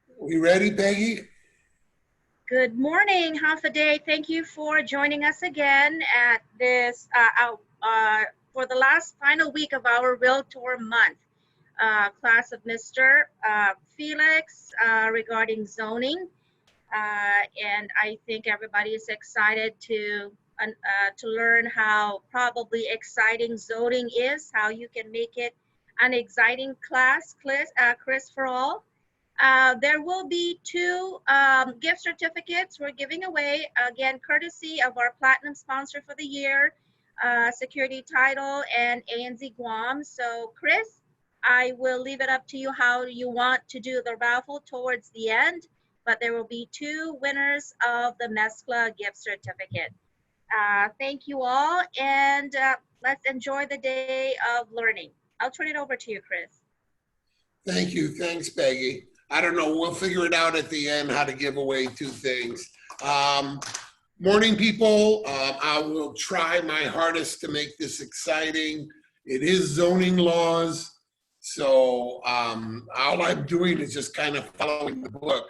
We ready, Peggy? Good morning, half a day. Thank you for joining us again at this for the last final week of our Realtor Month class of Mr. Felix regarding zoning. And I think everybody is excited to learn how probably exciting zoning is, how you can make it an exciting class, Chris for all. There will be two gift certificates we're giving away, again, courtesy of our platinum sponsor for the year, Security Title and ANZ Guam. So, Chris, I will leave it up to you how you want to do the raffle towards the end, but there will be two winners of the Mescla gift certificate. Thank you all, and let's enjoy the day of learning. I'll turn it over to you, Chris. Thank you. Thanks, Peggy. I don't know. We'll figure it out at the end how to give away two things. Morning, people. I will try my hardest to make this exciting. It is zoning laws. So all I'm doing is just kind of following the book.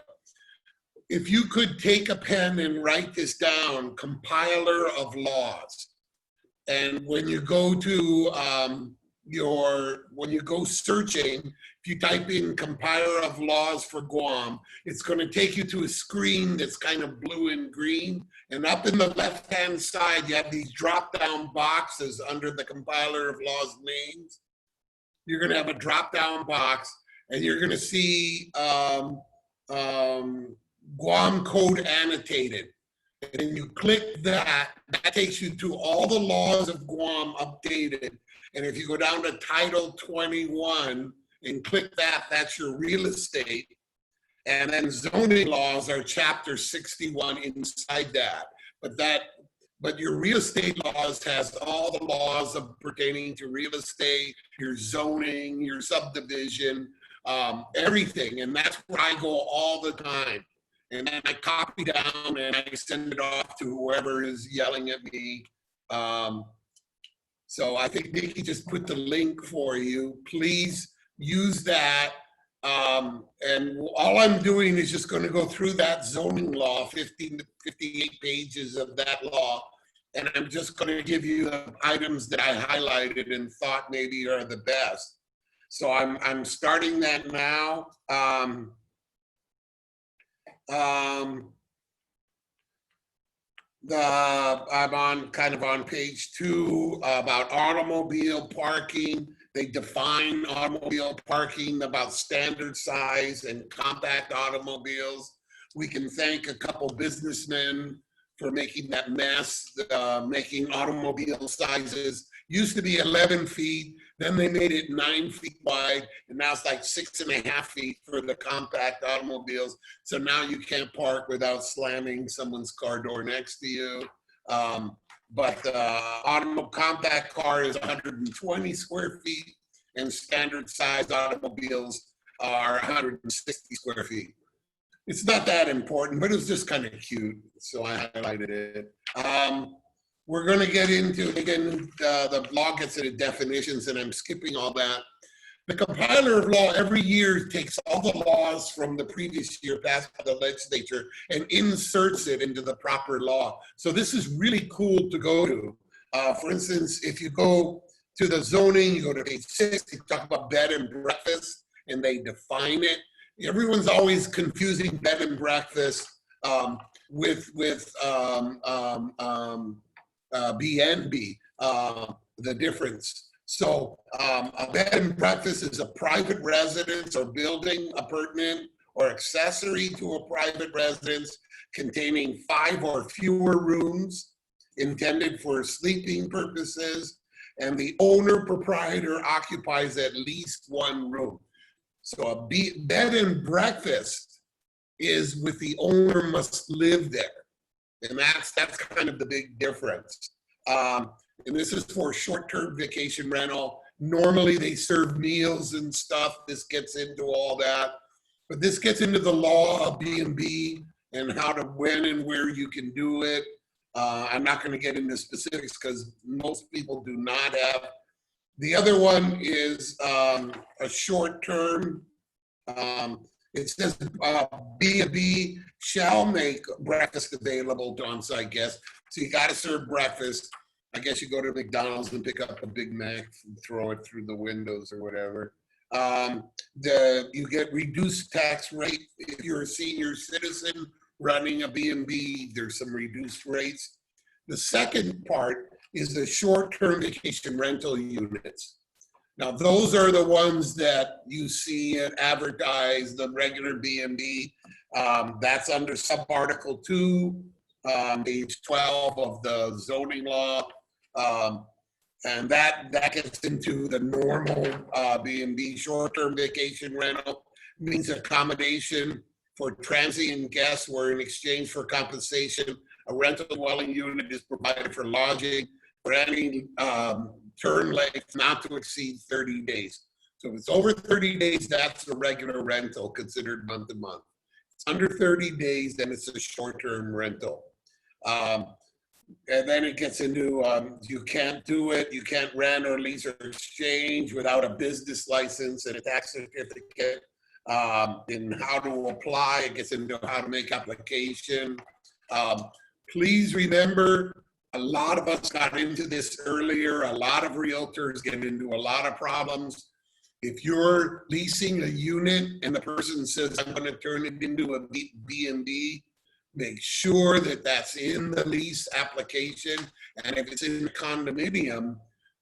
If you could take a pen and write this down, compiler of laws. And when you go to when you go searching, if you type in compiler of laws for Guam, it's going to take you to a screen that's kind of blue and green. And up in the left-hand side, you have these drop-down boxes under the compiler of laws names. You're going to have a drop-down box, and you're going to see Guam code annotated. And you click that, that takes you to all the laws of Guam updated. And if you go down to Title 21 and click that, that's your real estate. And then zoning laws are Chapter 61 inside that. But your real estate laws has all the laws of pertaining to real estate, your zoning, your subdivision, everything. And that's where I go all the time. And then I copy down and I send it off to whoever is yelling at me. So I think Nikki just put the link for you. Please use that. And all I'm doing is just going to go through that zoning law, 15 to 58 pages of that law. And I'm just going to give you the items that I highlighted and thought maybe are the best. So I'm starting that now. I'm on page 2 about automobile parking. They define automobile parking about standard size and compact automobiles. We can thank a couple businessmen for making that mess, making automobile sizes. Used to be 11 feet, then they made it 9 feet wide, and now it's like 6.5 feet for the compact automobiles. So now you can't park without slamming someone's car door next to you. But the compact car is 120 square feet, and standard size automobiles are 160 square feet. It's not that important, but it was just kind of cute, so I highlighted it. We're going to get into, again, the law gets into definitions, and I'm skipping all that. The compiler of law every year takes all the laws from the previous year passed by the legislature and inserts it into the proper law. So this is really cool to go to. For instance, if you go to the zoning, you go to page 6, they talk about bed and breakfast, and they define it. Everyone's always confusing bed and breakfast with B&B, the difference. So a bed and breakfast is a private residence or building appurtenant or accessory to a private residence containing 5 or fewer rooms intended for sleeping purposes, and the owner proprietor occupies at least 1 room. So a bed and breakfast is with the owner must live there. And that's kind of the big difference. And this is for short-term vacation rental. Normally they serve meals and stuff. This gets into all that. But this gets into the law of B&B and how to, when and where you can do it. I'm not going to get into specifics because most people do not have. The other one is a short term. It says B&B shall make breakfast available to on-site guests. So you got to serve breakfast. I guess you go to McDonald's and pick up a Big Mac and throw it through the windows or whatever. You get reduced tax rate if you're a senior citizen running a B&B. There's some reduced rates. The second part is the short-term vacation rental units. Now, those are the ones that you see advertised, the regular B&B. That's under sub-article 2, page 12 of the zoning law. And that gets into the normal B&B short-term vacation rental. Means accommodation for transient guests where in exchange for compensation, a rental dwelling unit is provided for lodging for any term length not to exceed 30 days. So if it's over 30 days, that's a regular rental considered month to month. If it's under 30 days, then it's a short-term rental. And then it gets into, you can't do it, you can't rent or lease or exchange without a business license and a tax certificate. And how to apply, it gets into how to make application. Please remember, a lot of us got into this earlier. A lot of realtors get into a lot of problems. If you're leasing a unit and the person says, I'm going to turn it into a B&B, make sure that that's in the lease application. And if it's in the condominium,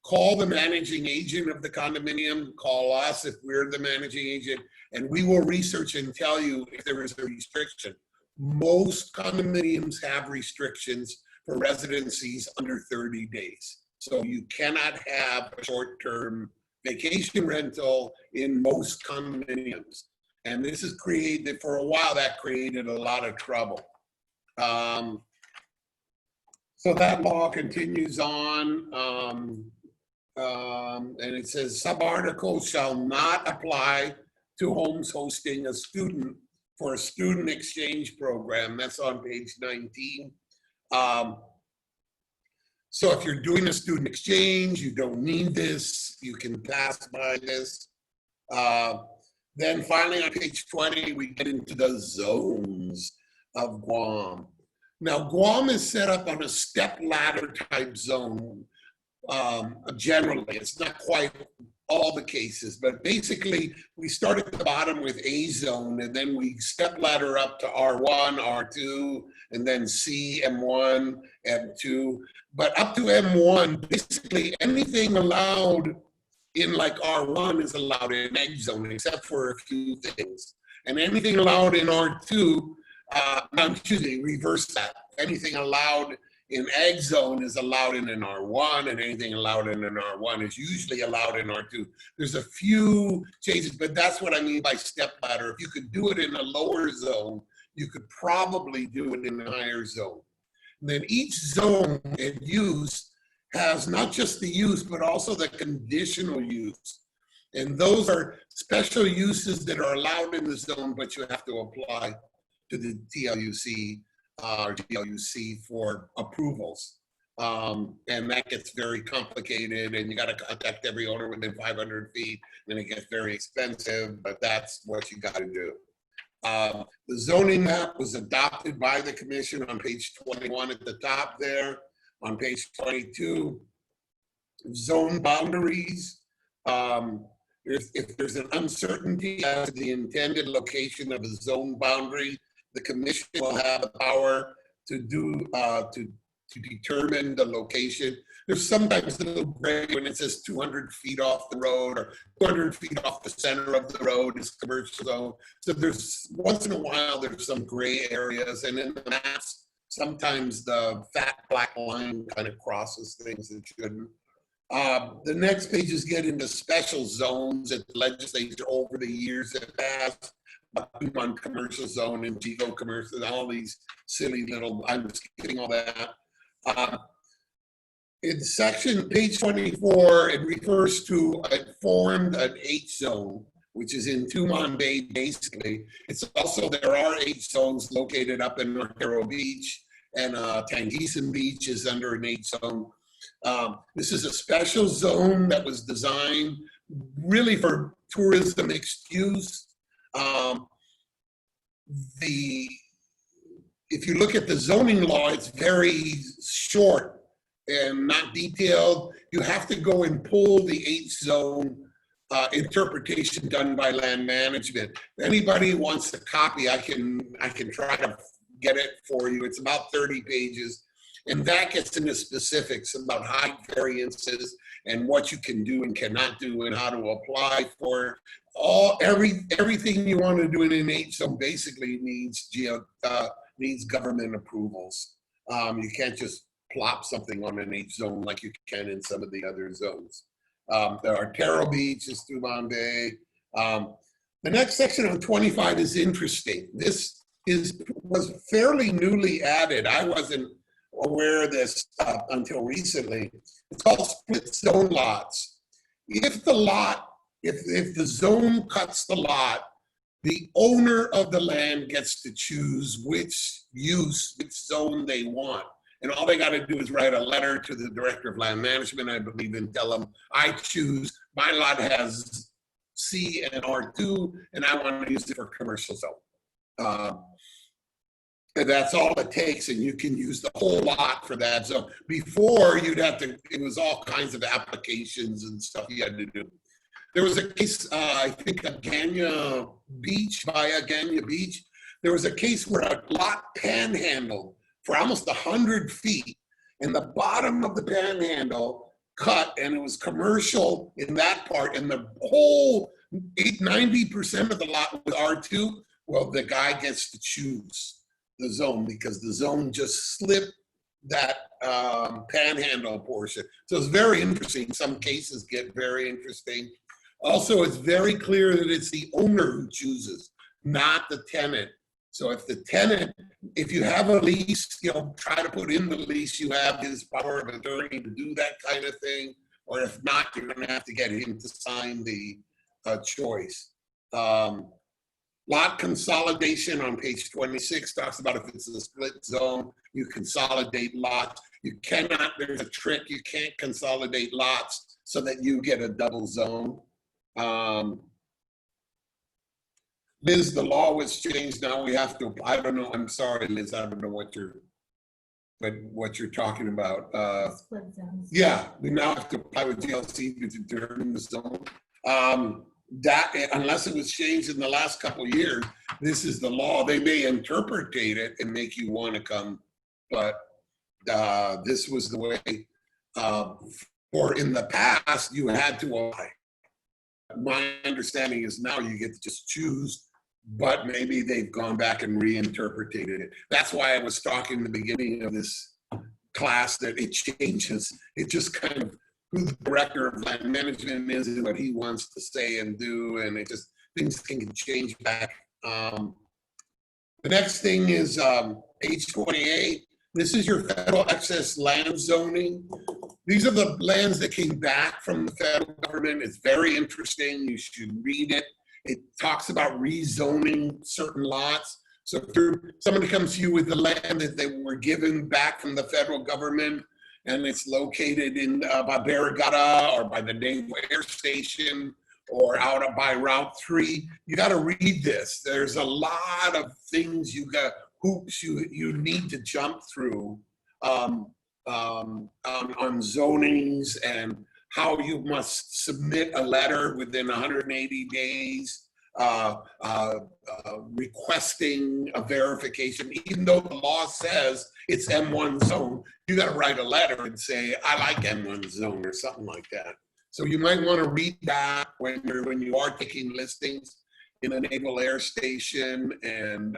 call the managing agent of the condominium, call us if we're the managing agent, and we will research and tell you if there is a restriction. Most condominiums have restrictions for residencies under 30 days. So you cannot have a short-term vacation rental in most condominiums. And this is created, for a while, that created a lot of trouble. So that law continues on, and it says sub-article shall not apply to homes hosting a student for a student exchange program. That's on page 19. So if you're doing a student exchange, you don't need this, you can pass by this. Then finally on page 20, we get into the zones of Guam. Now, Guam is set up on a step ladder type zone. Generally, it's not quite all the cases, but basically we start at the bottom with A zone and then we step ladder up to R1, R2, and then C, M1, M2. But up to M1, basically anything allowed in like R1 is allowed in egg zone, except for a few things. And anything allowed in R2, reverse that. Anything allowed in egg zone is allowed in an R1, and anything allowed in an R1 is usually allowed in R2. There's a few changes, but that's what I mean by step ladder. If you could do it in a lower zone, you could probably do it in a higher zone. And then each zone and use has not just the use, but also the conditional use. And those are special uses that are allowed in the zone, but you have to apply to the TLUC or GLUC for approvals. And that gets very complicated, and you got to contact every owner within 500 feet, and it gets very expensive, but that's what you got to do. The zoning map was adopted by the commission on page 21 at the top there. On page 22, zone boundaries. If there's an uncertainty as to the intended location of a zone boundary, the commission will have the power to determine the location. There's sometimes a little gray when it says 200 feet off the road or 200 feet off the center of the road is commercial zone. So there's once in a while there's some gray areas, and in the maps sometimes the fat black line kind of crosses things that shouldn't. The next pages get into special zones that the legislature over the years have passed. On commercial zone and GECO commercial, all these silly little, I'm skipping all that. In section page 24, it refers to formed an H zone, which is in Tumon Bay, basically. It's also, there are H zones located up in North Beach, and Tangeesan Beach is under an H zone. This is a special zone that was designed really for tourism mixed use. if you look at the zoning law, it's very short and not detailed. You have to go and pull the H zone interpretation done by land management. If anybody wants a copy, I can try to get it for you. It's about 30 pages. And that gets into specifics about height variances and what you can do and cannot do and how to apply for everything you want to do in an H zone basically needs government approvals. You can't just plop something on an H zone like you can in some of the other zones. There are Taro Beach, is through Bombay. The next section on 25 is interesting. This was fairly newly added. I wasn't aware of this until recently. It's called split zone lots. If the zone cuts the lot, the owner of the land gets to choose which zone they want. And all they got to do is write a letter to the director of land management, I believe, and tell them, I choose, my lot has C and R2, and I want to use it for commercial zone. And that's all it takes, and you can use the whole lot for that. So before, you'd have to, it was all kinds of applications and stuff you had to do. There was a case, I think, at Ganya Beach, there was a case where a lot panhandled for almost 100 feet, and the bottom of the panhandle cut, and it was commercial in that part, and the whole 90% of the lot was R2. Well, the guy gets to choose the zone because the zone just slipped that panhandle portion. So it's very interesting. Some cases get very interesting. Also, it's very clear that it's the owner who chooses, not the tenant. So if you have a lease, try to put in the lease, you have his power of attorney to do that kind of thing. Or if not, you're going to have to get him to sign the choice. Lot consolidation on page 26 talks about if it's a split zone, you consolidate lots. You cannot, there's a trick, you can't consolidate lots so that you get a double zone. Liz, the law was changed. Now we have to, I don't know, I'm sorry, Liz, I don't know what you're talking about. Split zones. Yeah, we now have to apply with GLC to determine the zone. That, unless it was changed in the last couple of years, this is the law. They may interpretate it and make you want to come, but this was the way, or in the past, you had to apply. My understanding is now you get to just choose, but maybe they've gone back and reinterpreted it. That's why I was talking in the beginning of this class that it changes. It just kind of who the director of land management is and what he wants to say and do, and it just, things can change back. The next thing is page 28. This is your federal excess land zoning. These are the lands that came back from the federal government. It's very interesting. You should read it. It talks about rezoning certain lots. So if somebody comes to you with the land that they were given back from the federal government, and it's located in by Barrigada or by the Naval Air Station or out by Route 3, you got to read this. There's a lot of things hoops you need to jump through on zonings and how you must submit a letter within 180 days, requesting a verification. Even though the law says it's M1 zone, you got to write a letter and say, I like M1 zone or something like that. So you might want to read that when you are taking listings in a Naval Air Station and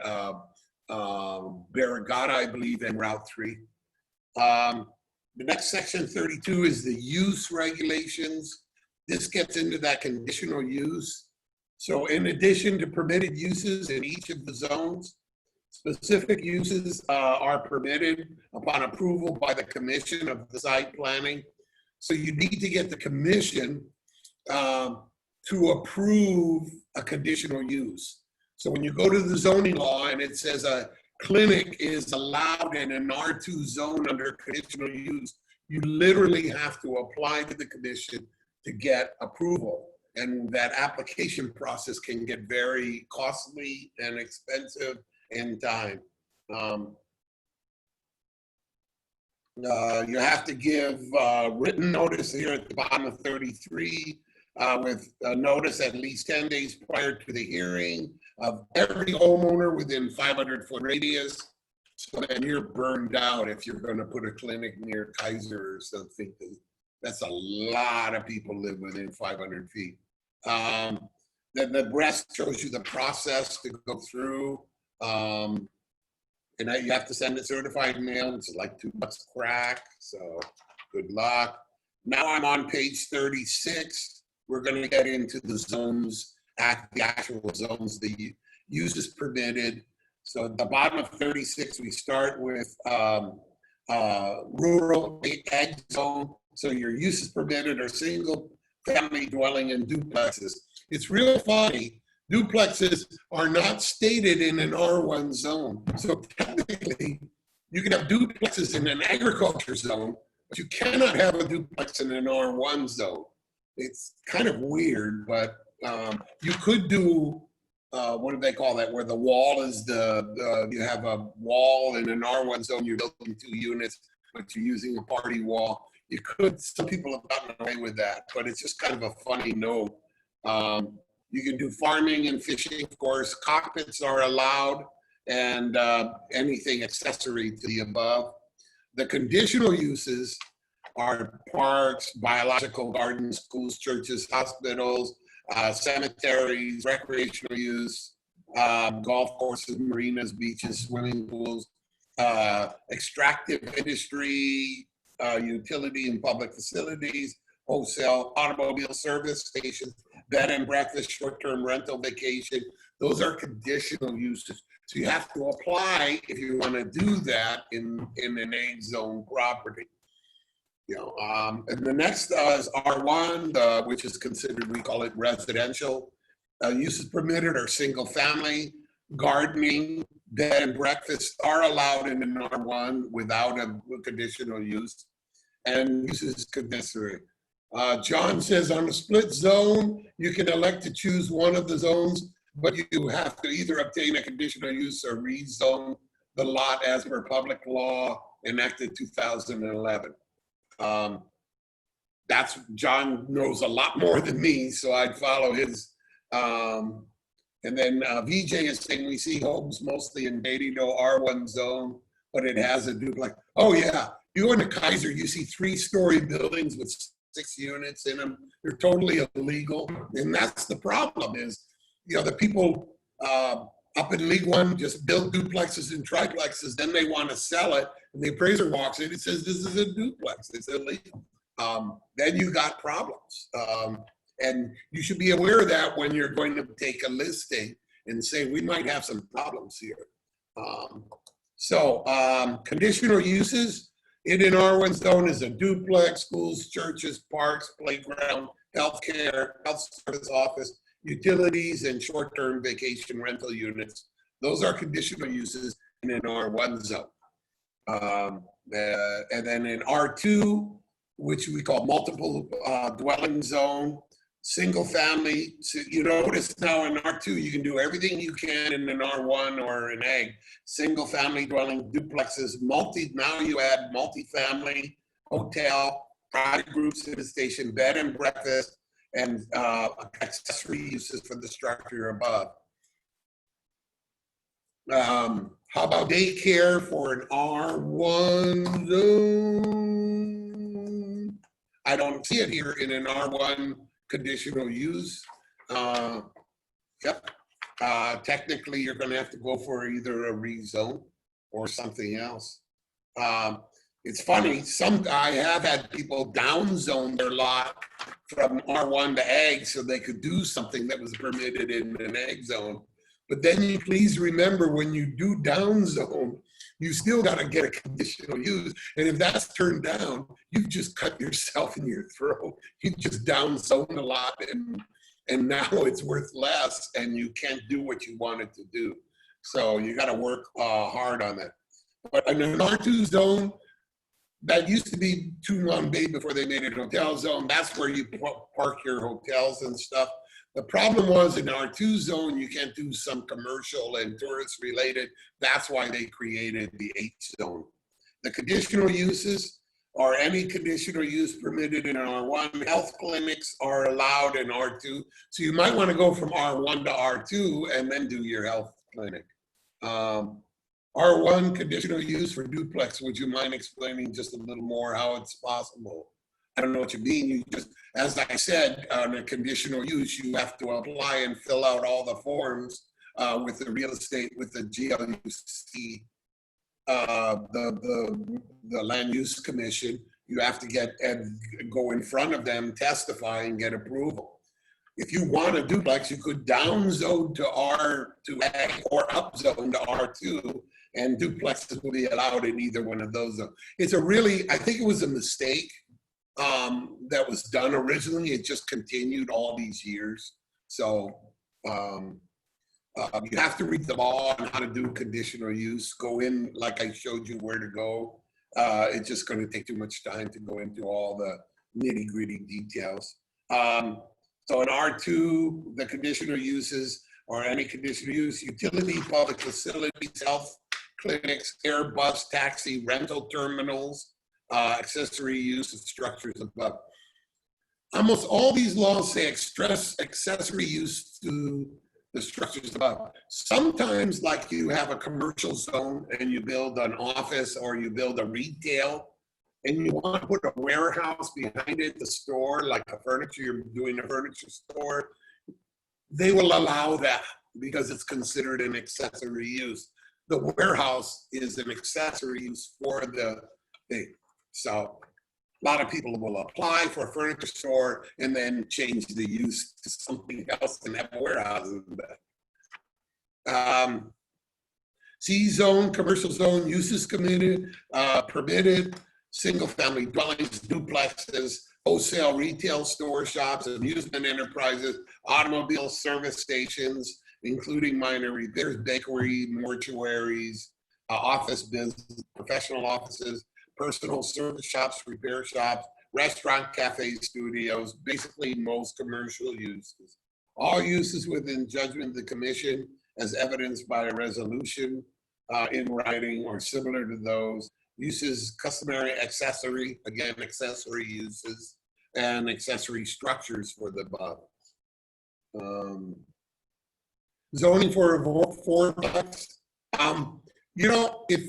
Barrigada, I believe, and Route 3. The next section 32 is the use regulations. This gets into that conditional use. So in addition to permitted uses in each of the zones, specific uses are permitted upon approval by the commission of the site planning. So you need to get the commission to approve a conditional use. So when you go to the zoning law and it says a clinic is allowed in an R2 zone under conditional use, you literally have to apply to the commission to get approval. and that application process can get very costly and expensive in time. You have to give written notice here at the bottom of 33 with a notice at least 10 days prior to the hearing of every homeowner within 500-foot radius. So then you're burned out if you're going to put a clinic near Kaiser or something. That's a lot of people live within 500 feet. Then the rest shows you the process to go through. And you have to send it certified mail. It's like $2 crack. So good luck. Now I'm on page 36. We're going to get into the zones, the actual zones, the uses permitted. So at the bottom of 36, we start with rural ag zone. So your uses permitted are single family dwelling and duplexes. It's real funny. Duplexes are not stated in an R1 zone. So technically, you can have duplexes in an agriculture zone, but you cannot have a duplex in an R1 zone. It's kind of weird, but you could do, what do they call that, where the wall is you have a wall in an R1 zone, you're building 2 units, but you're using a party wall. You could, some people have gotten away with that, but it's just kind of a funny note. You can do farming and fishing, of course. Cockpits are allowed, and anything accessory to the above. The conditional uses are parks, biological gardens, schools, churches, hospitals, cemeteries, recreational use, golf courses, marinas, beaches, swimming pools, extractive industry, utility and public facilities, wholesale, automobile service stations, bed and breakfast, short-term rental, vacation. Those are conditional uses. So you have to apply if you want to do that in an ag zone property. You know, and the next is R1, which is considered, we call it residential. Uses permitted are single family, gardening, bed and breakfast are allowed in an R1 without a conditional use, and uses necessary. John says on a split zone, you can elect to choose one of the zones, but you have to either obtain a conditional use or rezone the lot as per public law enacted 2011. That's, John knows a lot more than me, so I'd follow his. And then VJ is saying we see homes mostly in Beattyville R1 zone, but it has a duplex. Oh yeah, you go into Kaiser, you see 3-story buildings with 6 units in them. They're totally illegal, and that's the problem. Is, you know, the people up in League One just build duplexes and triplexes, then they want to sell it, and the appraiser walks in and says this is a duplex, it's illegal. Then you got problems. And you should be aware of that when you're going to take a listing and say, we might have some problems here. Conditional uses in an R1 zone is a duplex, schools, churches, parks, playground, healthcare, health service office, utilities, and short-term vacation rental units. Those are conditional uses in an R1 zone. And then in R2, which we call multiple dwelling zone, single family. So you notice now in R2, you can do everything you can in an R1 or an ag. Single family dwelling, duplexes, now you add multifamily, hotel, private group, citizen station, bed and breakfast, and accessory uses for the structure above. How about daycare for an R1 zone? I don't see it here in an R1 conditional use. Technically, you're going to have to go for either a rezone or something else. It's funny, I have had people downzone their lot from R1 to ag so they could do something that was permitted in an ag zone. But then you please remember, when you do downzone, you still got to get a conditional use. And if that's turned down, you've just cut yourself in your throat. You just downzone a lot, and now it's worth less, and you can't do what you wanted to do. So you got to work hard on that. But in an R2 zone, that used to be Tungan Bay before they made it hotel zone. That's where you park your hotels and stuff. The problem was in R2 zone, you can't do some commercial and tourist related. That's why they created the H zone. The conditional uses or any conditional use permitted in R1. Health clinics are allowed in R2. So you might want to go from R1 to R2 and then do your health clinic. R1 conditional use for duplex. Would you mind explaining just a little more how it's possible? I don't know what you mean. You just, as I said, on a conditional use, you have to apply and fill out all the forms with the real estate, with the GLUC, the land use commission. You have to get and go in front of them, testify, and get approval. If you want a duplex, you could down zone to R2A or up zone to R2, and duplexes will be allowed in either one of those. It's a really, I think it was a mistake that was done originally. It just continued all these years. So you have to read the law on how to do conditional use. Go in, like I showed you where to go. It's just going to take too much time to go into all the nitty gritty details. So in R2, the conditional uses or any conditional use, utility, public facilities, health clinics, air, bus, taxi, rental terminals, accessory use of structures above. Almost all these laws say express accessory use to the structures above. Sometimes, like you have a commercial zone and you build an office or you build a retail and you want to put a warehouse behind it, the store, like a furniture, you're doing a furniture store, they will allow that because it's considered an accessory use. The warehouse is an accessory use for the thing. So a lot of people will apply for a furniture store and then change the use to something else and have a warehouse in that. C zone, commercial zone, uses permitted, single family dwellings, duplexes, wholesale retail store shops, amusement enterprises, automobile service stations, including minor repairs, bakery, mortuaries, office business, professional offices, personal service shops, repair shops, restaurant, cafes, studios, basically most commercial uses. All uses within judgment of the commission as evidenced by a resolution in writing or similar to those. Uses customary accessory, again, accessory uses and accessory structures for the above. Zoning for a fourplex. You know, if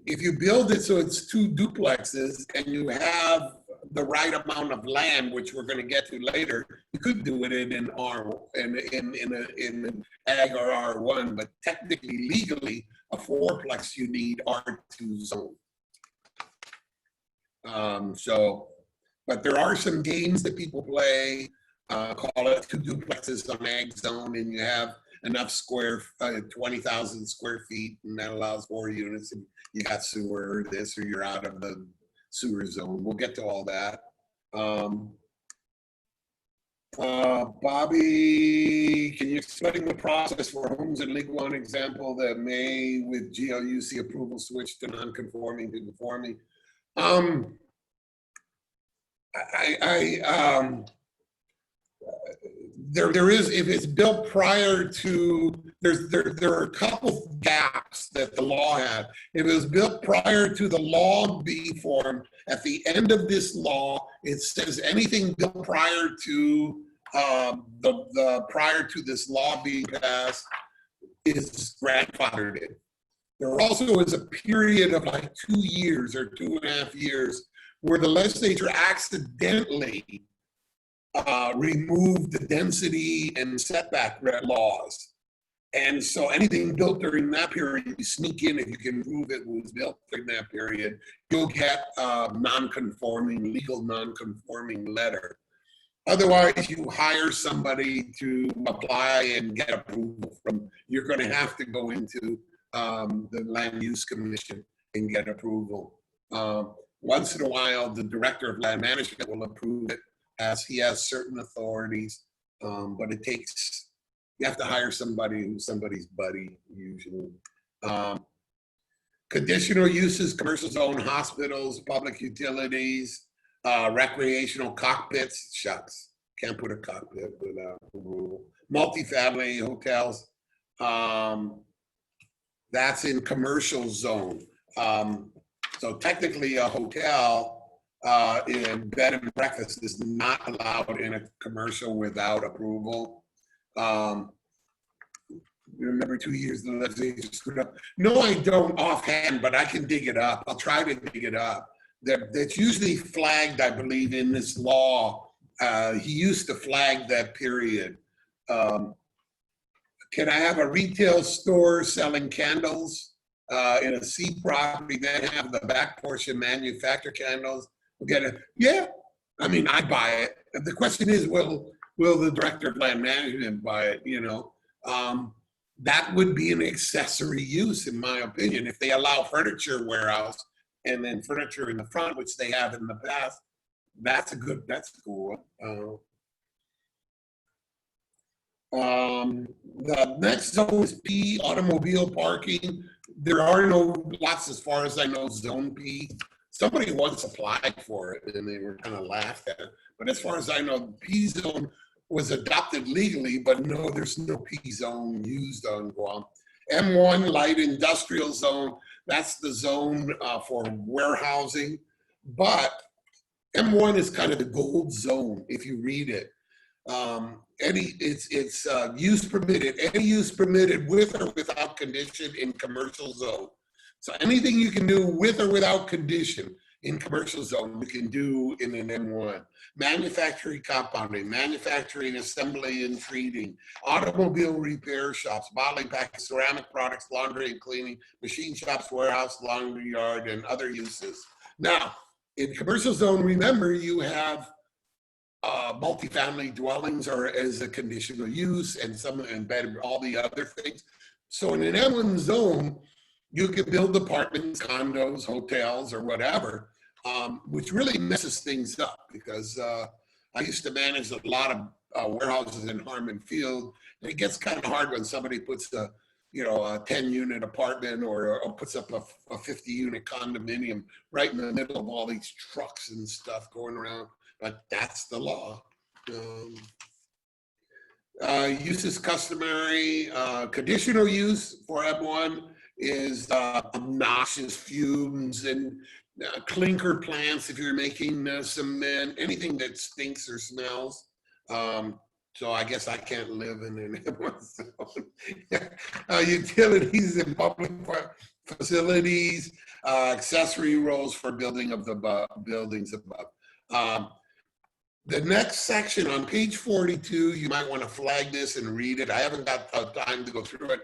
you build it so it's two duplexes and you have the right amount of land, which we're going to get to later, you could do it in an ag or R1, but technically, legally, a fourplex you need R2 zone. But there are some games that people play, call it two duplexes on ag zone, and you have enough 20,000 square feet, and that allows 4 units, and you got sewer or this, or you're out of the sewer zone. We'll get to all that. Bobby, can you explain the process for homes in League One example that may, with GLUC approval, switch to non-conforming to conforming? There is, if it's built prior to, there are a couple gaps that the law had. If it was built prior to the law being formed, at the end of this law, it says anything built prior to prior to this law being passed is grandfathered in. There also is a period of like 2 years or 2.5 years where the legislature accidentally removed the density and setback leaws. And so anything built during that period, you sneak in if you can prove it was built during that period, you'll get a non-conforming, legal non-conforming letter. Otherwise, you hire somebody to apply and get approval from, you're going to have to go into the Land Use Commission and get approval. Once in a while, the Director of Land Management will approve it as he has certain authorities, but it takes, you have to hire somebody who's somebody's buddy usually. Conditional uses, commercial zone, hospitals, public utilities, recreational cockpits, shucks, can't put a cockpit without approval. Multifamily hotels, that's in commercial zone. So technically a hotel in bed and breakfast is not allowed in a commercial without approval. Remember 2 years the legislature screwed up. No, I don't offhand, but I can dig it up. I'll try to dig it up. That's usually flagged, I believe, in this law. He used to flag that period. Can I have a retail store selling candles in a C property, then have the back portion manufacture candles? We'll get it. Yeah, I mean, I buy it. The question is, will the director of land management buy it? You know, that would be an accessory use, in my opinion, if they allow furniture warehouse and then furniture in the front, which they have in the past. That's cool. The next zone is P, automobile parking. There are no lots, as far as I know, zone P. Somebody once applied for it and they were kind of laughed at it. But as far as I know, P zone was adopted legally, but no, there's no P zone used on Guam. M1 light industrial zone, that's the zone for warehousing. But M1 is kind of the gold zone if you read it. It's use permitted, any use permitted with or without condition in commercial zone. So anything you can do with or without condition in commercial zone, you can do in an M1. Manufacturing, compounding, manufacturing, assembly and treating, automobile repair shops, bottling, packing, ceramic products, laundry and cleaning, machine shops, warehouse, laundry yard, and other uses. Now, in commercial zone, remember you have multifamily dwellings are as a conditional use and some embedded all the other things. So in an M1 zone, you can build apartments, condos, hotels, or whatever, which really messes things up because I used to manage a lot of warehouses in Harmon Field. And it gets kind of hard when somebody puts a 10-unit apartment or puts up a 50-unit condominium right in the middle of all these trucks and stuff going around. But that's the law. Use is customary. Conditional use for M1 is obnoxious fumes and clinker plants if you're making cement, anything that stinks or smells. So I guess I can't live in an M1 zone. Utilities and public facilities, accessory roles for building of the buildings above. The next section on page 42, you might want to flag this and read it. I haven't got time to go through it,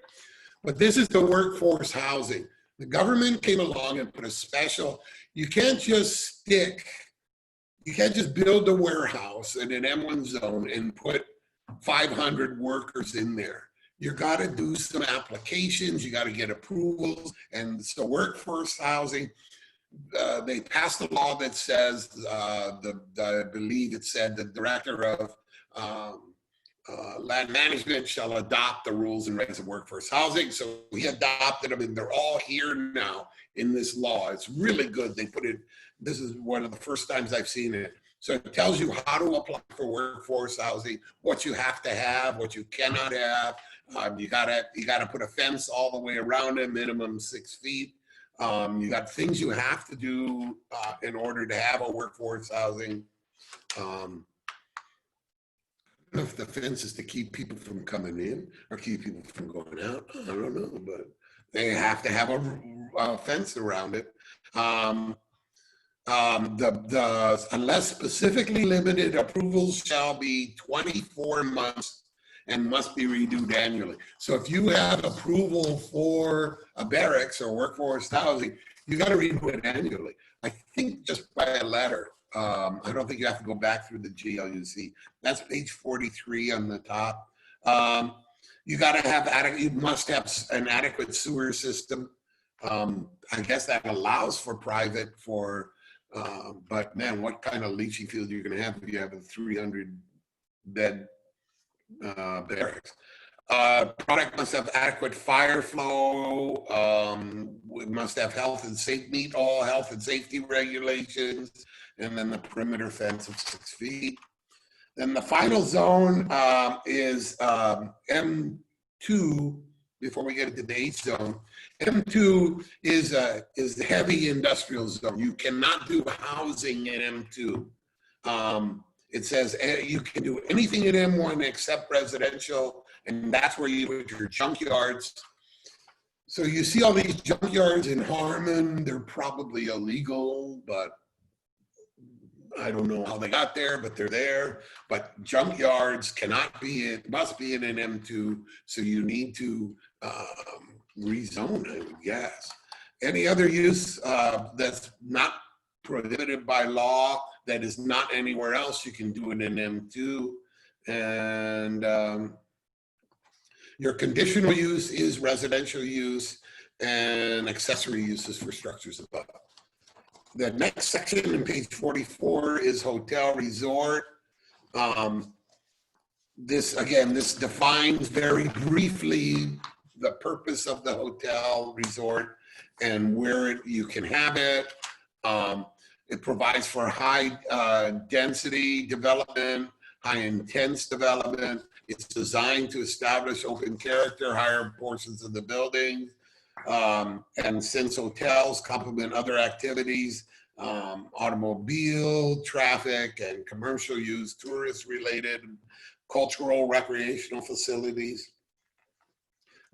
but this is the workforce housing. The government came along and put a special, you can't just build a warehouse in an M1 zone and put 500 workers in there. You got to do some applications, you got to get approvals, and so workforce housing, they passed a law that says, I believe it said the director of land management shall adopt the rules and regs of workforce housing. So we adopted them and they're all here now in this law. It's really good. They put it, this is one of the first times I've seen it. So it tells you how to apply for workforce housing, what you have to have, what you cannot have. You gotta put a fence all the way around it, minimum 6 feet. You got things you have to do in order to have a workforce housing. If the fence is to keep people from coming in or keep people from going out, I don't know, but they have to have a fence around it. Unless specifically limited, approvals shall be 24 months and must be renewed annually. So if you have approval for a barracks or workforce housing, you got to renew it annually. I think just by a letter. I don't think you have to go back through the GLUC. That's page 43 on the top. You got to have, you must have an adequate sewer system. I guess that allows for private but man, what kind of leaching field you're going to have if you have a 300 bed barracks. Product must have adequate fire flow. We must have health and safety, meet all health and safety regulations, and then the perimeter fence of 6 feet. Then the final zone is M2. Before we get into the H zone, M2 is the heavy industrial zone. You cannot do housing in M2. It says you can do anything in M1 except residential, and that's where you put your junkyards. So you see all these junkyards in Harmon. They're probably illegal, but I don't know how they got there, but they're there. But junkyards cannot be in, must be in an M2, so you need to rezone, I would guess. Any other use that's not prohibited by law, that is not anywhere else, you can do it in M2. And your conditional use is residential use, and accessory uses for structures above. The next section in page 44 is hotel resort. This defines very briefly the purpose of the hotel resort and where you can have it. It provides for high density development, high intense development. It's designed to establish open character, higher portions of the building. And since hotels complement other activities, automobile, traffic, and commercial use, tourist related, cultural, recreational facilities,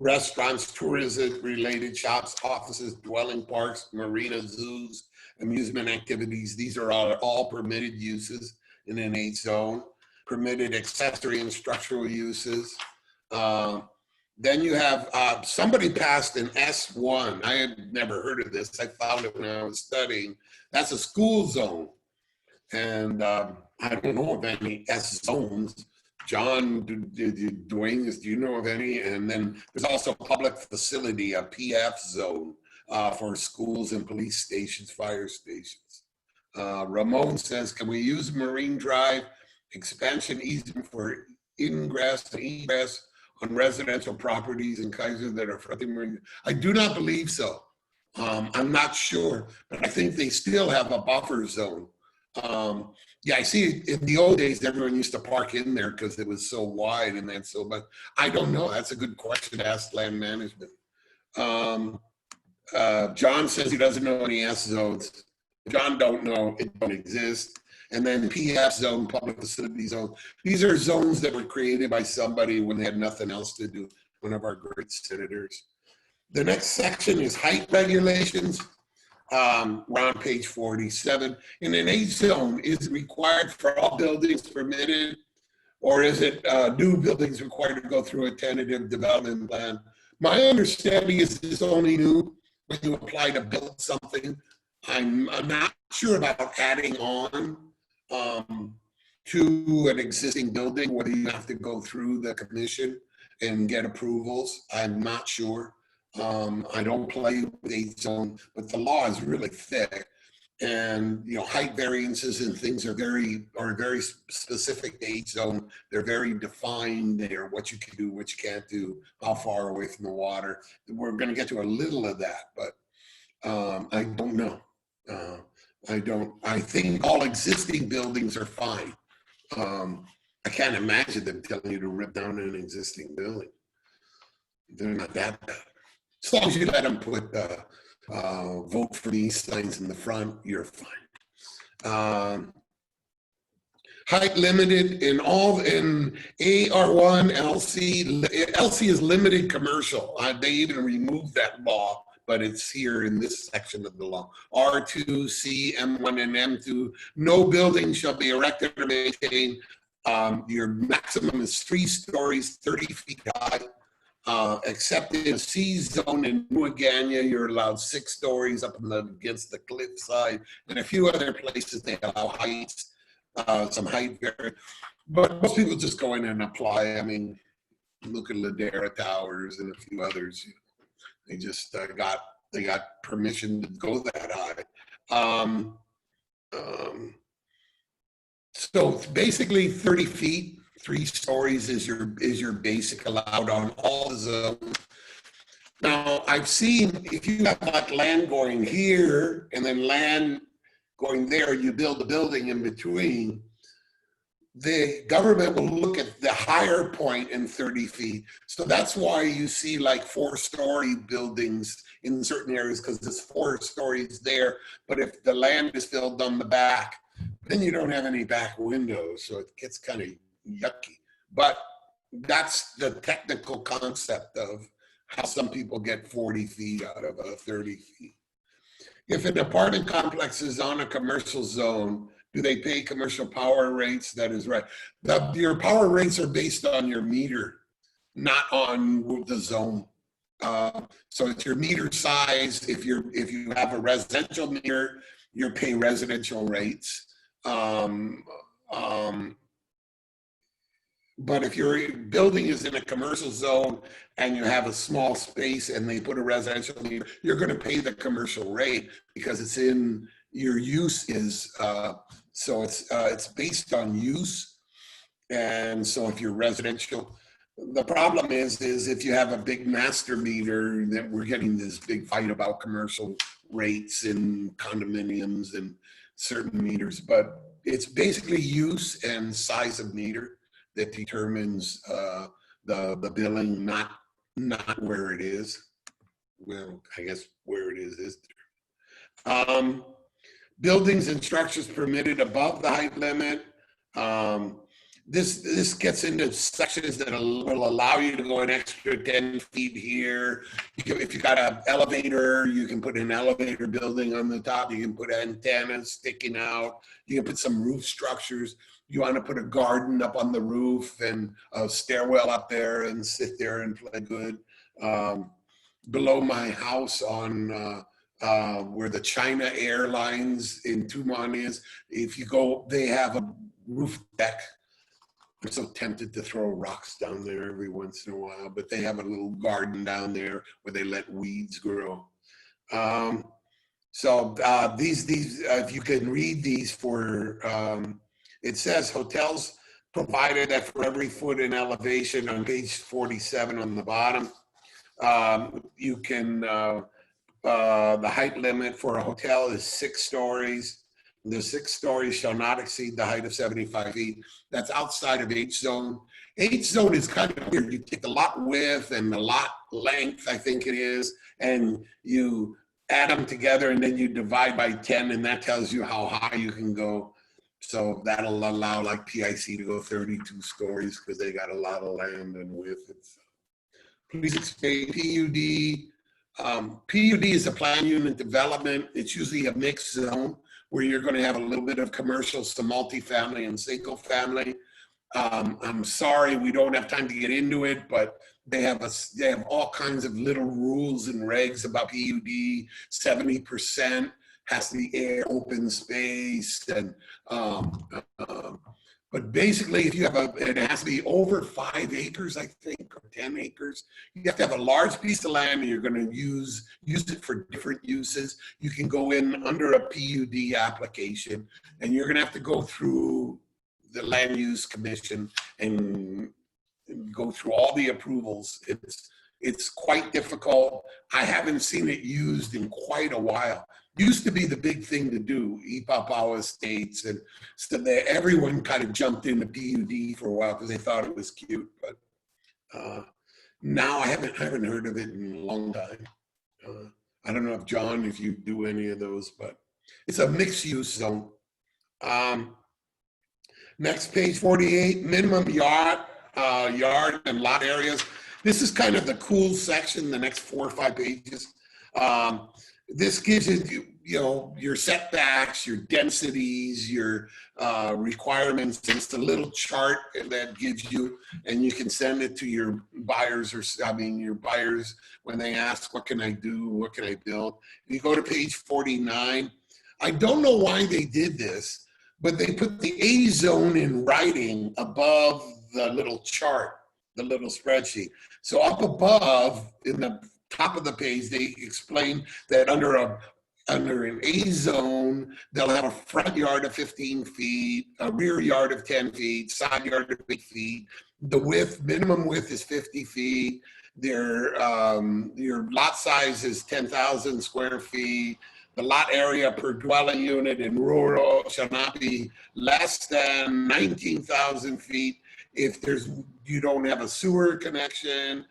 restaurants, tourism related shops, offices, dwelling parks, marinas, zoos, amusement activities. These are all permitted uses in an H zone. Permitted accessory and structural uses. Then you have, somebody passed an S1. I had never heard of this. I found it when I was studying. That's a school zone. And I don't know of any S zones. John, Dwayne, do you know of any? And then there's also a public facility, a PF zone for schools and police stations, fire stations. Ramon says, can we use Marine Drive expansion easement for ingress and egress on residential properties in Kaiser that are fronting marine? I do not believe so. I'm not sure, but I think they still have a buffer zone. Yeah, I see in the old days, everyone used to park in there because it was so wide and that's so much. I don't know. That's a good question to ask land management. John says he doesn't know any S zones. John don't know, it don't exist. And then PF zone, public facility zone. These are zones that were created by somebody when they had nothing else to do, one of our great senators. The next section is height regulations. We're on page 47. In an H zone, is it required for all buildings permitted, or is it new buildings required to go through a tentative development plan? My understanding is it's only new when you apply to build something. I'm not sure about adding on to an existing building, whether you have to go through the commission and get approvals. I'm not sure. I don't play with H zone, but the law is really thick, and height variances and things are very specific to H zone. They're very defined there, what you can do, what you can't do, how far away from the water. We're going to get to a little of that, but I don't know. I think all existing buildings are fine. I can't imagine them telling you to rip down an existing building. They're not that bad. As long as you let them put vote for me signs in the front, you're fine. Height limited in AR1, LC is limited commercial. They even removed that law, but it's here in this section of the law. R2, C, M1, and M2, no building shall be erected or maintained. Your maximum is 3 stories, 30 feet high. Except in a C zone in New Agania, you're allowed 6 stories up against the cliff side, and a few other places they allow heights, some height variance. But most people just go in and apply. I mean, look at Ladera Towers and a few others. They just got permission to go that high. So basically 30 feet. 3 stories is your basic allowed on all the zones. Now, I've seen if you have like land going here and then land going there, you build a building in between, the government will look at the higher point in 30 feet. So that's why you see like 4-story buildings in certain areas, because there's 4 stories there. But if the land is filled on the back, then you don't have any back windows. So it gets kind of yucky. But that's the technical concept of how some people get 40 feet out of a 30 feet. If an apartment complex is on a commercial zone, do they pay commercial power rates? That is right. Your power rates are based on your meter, not on the zone. So it's your meter size. If you have a residential meter, you pay residential rates. But if your building is in a commercial zone and you have a small space and they put a residential meter, you're going to pay the commercial rate because it's in your use is, so it's based on use. And so if you're residential, the problem is if you have a big master meter, then we're getting this big fight about commercial rates in condominiums and certain meters, but it's basically use and size of meter that determines the billing, not where it is. Well, I guess where it is. Buildings and structures permitted above the height limit. This gets into sections that will allow you to go an extra 10 feet here. If you got an elevator, you can put an elevator building on the top. You can put antennas sticking out. You can put some roof structures. You want to put a garden up on the roof and a stairwell up there and sit there and play good. Below my house on where the China Airlines in Tumon is, if you go, they have a roof deck. I'm so tempted to throw rocks down there every once in a while, but they have a little garden down there where they let weeds grow. So these if you can read these for, it says hotels provided that for every foot in elevation on page 47 on the bottom, you can, the height limit for a hotel is 6 stories. The 6 stories shall not exceed the height of 75 feet. That's outside of H zone. H zone is kind of weird. You take the lot width and the lot length, I think it is, and you add them together and then you divide by 10 and that tells you how high you can go. So that'll allow like PIC to go 32 stories because they got a lot of land and width. Please explain PUD. PUD is a plan unit development. It's usually a mixed zone where you're going to have a little bit of commercial, some multifamily and single family. I'm sorry, we don't have time to get into it, but they have all kinds of little rules and regs about PUD. 70% has to be air, open space, and but basically, if you have it has to be over 5 acres, I think, or 10 acres. You have to have a large piece of land, and you're going to use it for different uses. You can go in under a PUD application, and you're going to have to go through the Land Use Commission and go through all the approvals. It's quite difficult. I haven't seen it used in quite a while. Used to be the big thing to do, Ipapawa estates, and so everyone kind of jumped into PUD for a while because they thought it was cute. But now I haven't heard of it in a long time. I don't know if John, if you do any of those, but it's a mixed use zone. Next, page 48, minimum yard and lot areas. This is kind of the cool section, the next 4 or 5 pages. This gives you, your setbacks, your densities, your requirements. It's a little chart that gives you, and you can send it to your buyers your buyers when they ask, what can I do? What can I build? You go to page 49. I don't know why they did this, but they put the A zone in writing above the little chart, the little spreadsheet. So up above in the top of the page, they explain that under under an A zone, they'll have a front yard of 15 feet, a rear yard of 10 feet, side yard of 8 feet. The width, minimum width is 50 feet. Your lot size is 10,000 square feet. The lot area per dwelling unit in rural shall not be less than 19,000 feet if you don't have a sewer connection.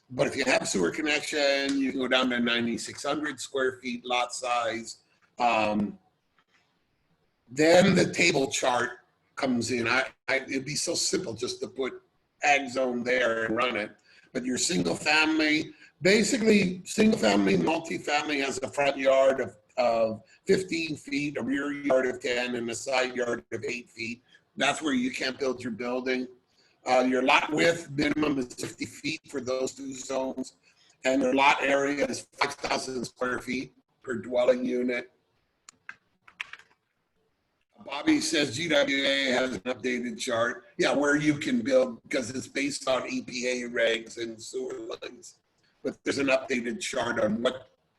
But if you have a sewer connection, you can go down to 9,600 square feet lot size. Then the table chart comes in. It'd be so simple just to put ag zone there and run it. But your single family, basically single family, multifamily has a front yard of 15 feet, a rear yard of 10, and a side yard of 8 feet. That's where you can't build your building. Your lot width minimum is 50 feet for those two zones, and your lot area is 5,000 square feet per dwelling unit. Bobby says GWA has an updated chart. Yeah, where you can build, because it's based on EPA regs and sewer lines. But there's an updated chart on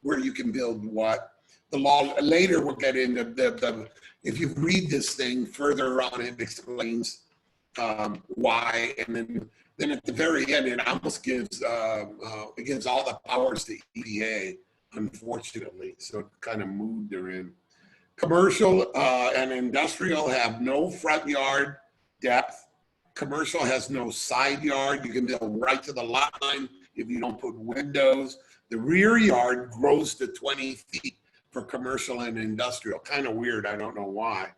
where you can build what. The law, later we'll get into if you read this thing further on, it explains why, and then at the very end, it almost gives it gives all the powers to EPA, unfortunately. So kind of mood they're in. Commercial and industrial have no front yard depth. Commercial has no side yard. You can build right to the lot line if you don't put windows. The rear yard grows to 20 feet for commercial and industrial. Kind of weird, I don't know why.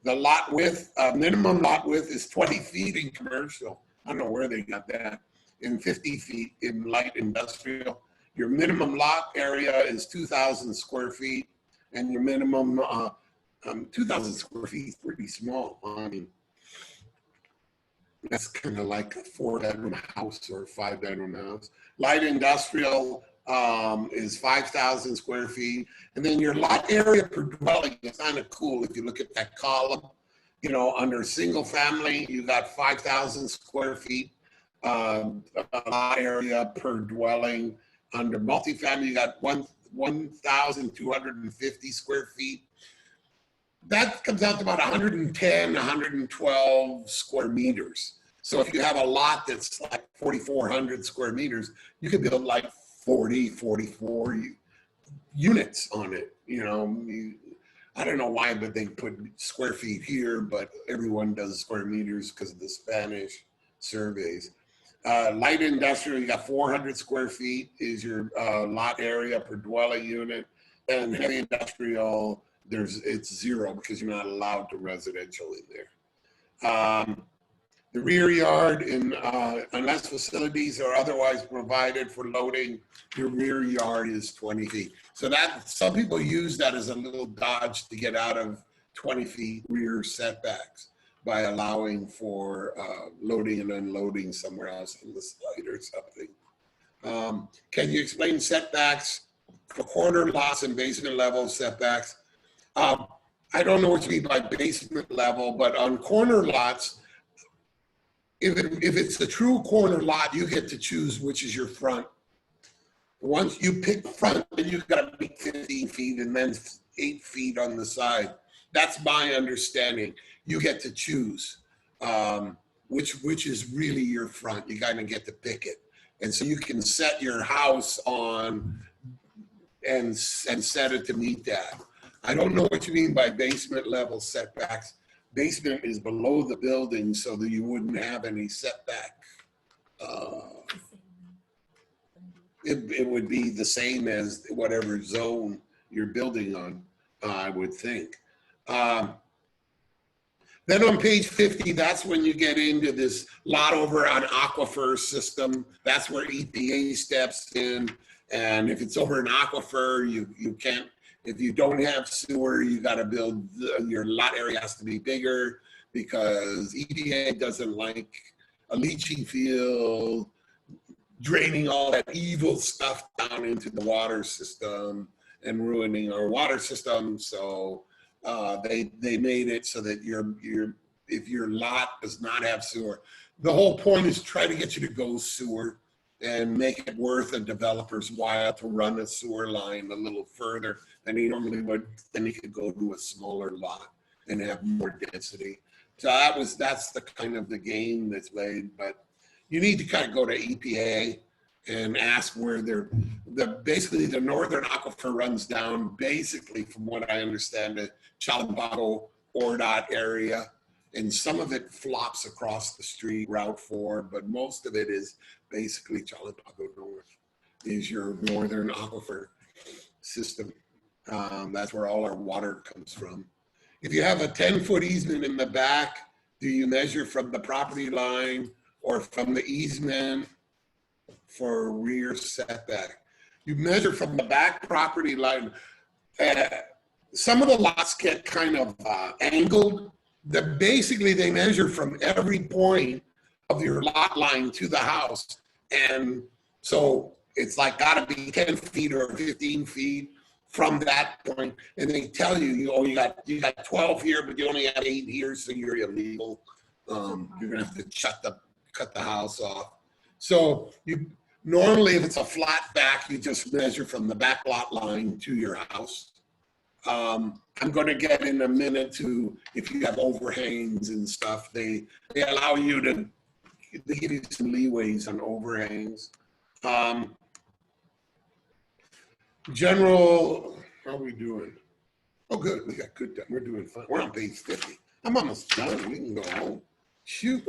The lot width, minimum lot width is 20 feet in commercial. I don't know where they got that. And 50 feet in light industrial. Your minimum lot area is 2,000 square feet. And your minimum 2,000 square feet is pretty small. I mean, that's kind of like a 4-bedroom house or a 5-bedroom house. Light industrial is 5,000 square feet. And then your lot area per dwelling is kind of cool. If you look at that column, you know, under single family, you got 5,000 square feet lot area per dwelling. Under multifamily, you got 1,250 square feet. That comes out to about 110, 112 square meters. So if you have a lot that's like 4,400 square meters, you could build like 40, 44 units on it. You know, I don't know why, but they put square feet here, but everyone does square meters because of the Spanish surveys. Light industrial, you got 400 square feet is your lot area per dwelling unit. And heavy industrial, it's 0 because you're not allowed to residential in there. The rear yard, unless facilities are otherwise provided for loading, your rear yard is 20 feet. So that some people use that as a little dodge to get out of 20 feet rear setbacks by allowing for loading and unloading somewhere else on the site or something. Can you explain setbacks for corner lots and basement level setbacks? I don't know what you mean by basement level, but on corner lots, if it's a true corner lot, you get to choose which is your front. Once you pick front, then you've got to make 15 feet and then 8 feet on the side. That's my understanding. You get to choose which is really your front. You kind of get to pick it. And so you can set your house on and set it to meet that. I don't know what you mean by basement level setbacks. Basement is below the building so that you wouldn't have any setback. It would be the same as whatever zone you're building on, I would think. Then on page 50, that's when you get into this lot over on aquifer system. That's where EPA steps in. And if it's over an aquifer, you can't, if you don't have sewer, you got to build, your lot area has to be bigger because EPA doesn't like a leaching field, draining all that evil stuff down into the water system and ruining our water system. So they made it so that if your lot does not have sewer, the whole point is try to get you to go sewer. and make it worth a developer's while to run a sewer line a little further than he normally would. Then he could go to a smaller lot and have more density. So that's the kind of the game that's played. But you need to kind of go to EPA and ask where basically the northern aquifer runs down, basically from what I understand, the Chalabaco, ORDOT area. And some of it flops across the street, Route 4, but most of it is basically Chalabaco North is your northern aquifer system. That's where all our water comes from. If you have a 10-foot easement in the back, do you measure from the property line or from the easement for rear setback? You measure from the back property line. Some of the lots get kind of angled. Basically, they measure from every point of your lot line to the house. And so it's like gotta be 10 feet or 15 feet from that point. And they tell you, you got 12 here, but you only have 8 here, so you're illegal. You're gonna have to cut the house off. So normally if it's a flat back, you just measure from the back lot line to your house. I'm going to get in a minute to, if you have overhangs and stuff, they allow you to, they give you some leeways on overhangs. General, how are we doing? Oh, good. We got good. We're doing fine. We're on page 50. I'm almost done. We can go home. Shoot.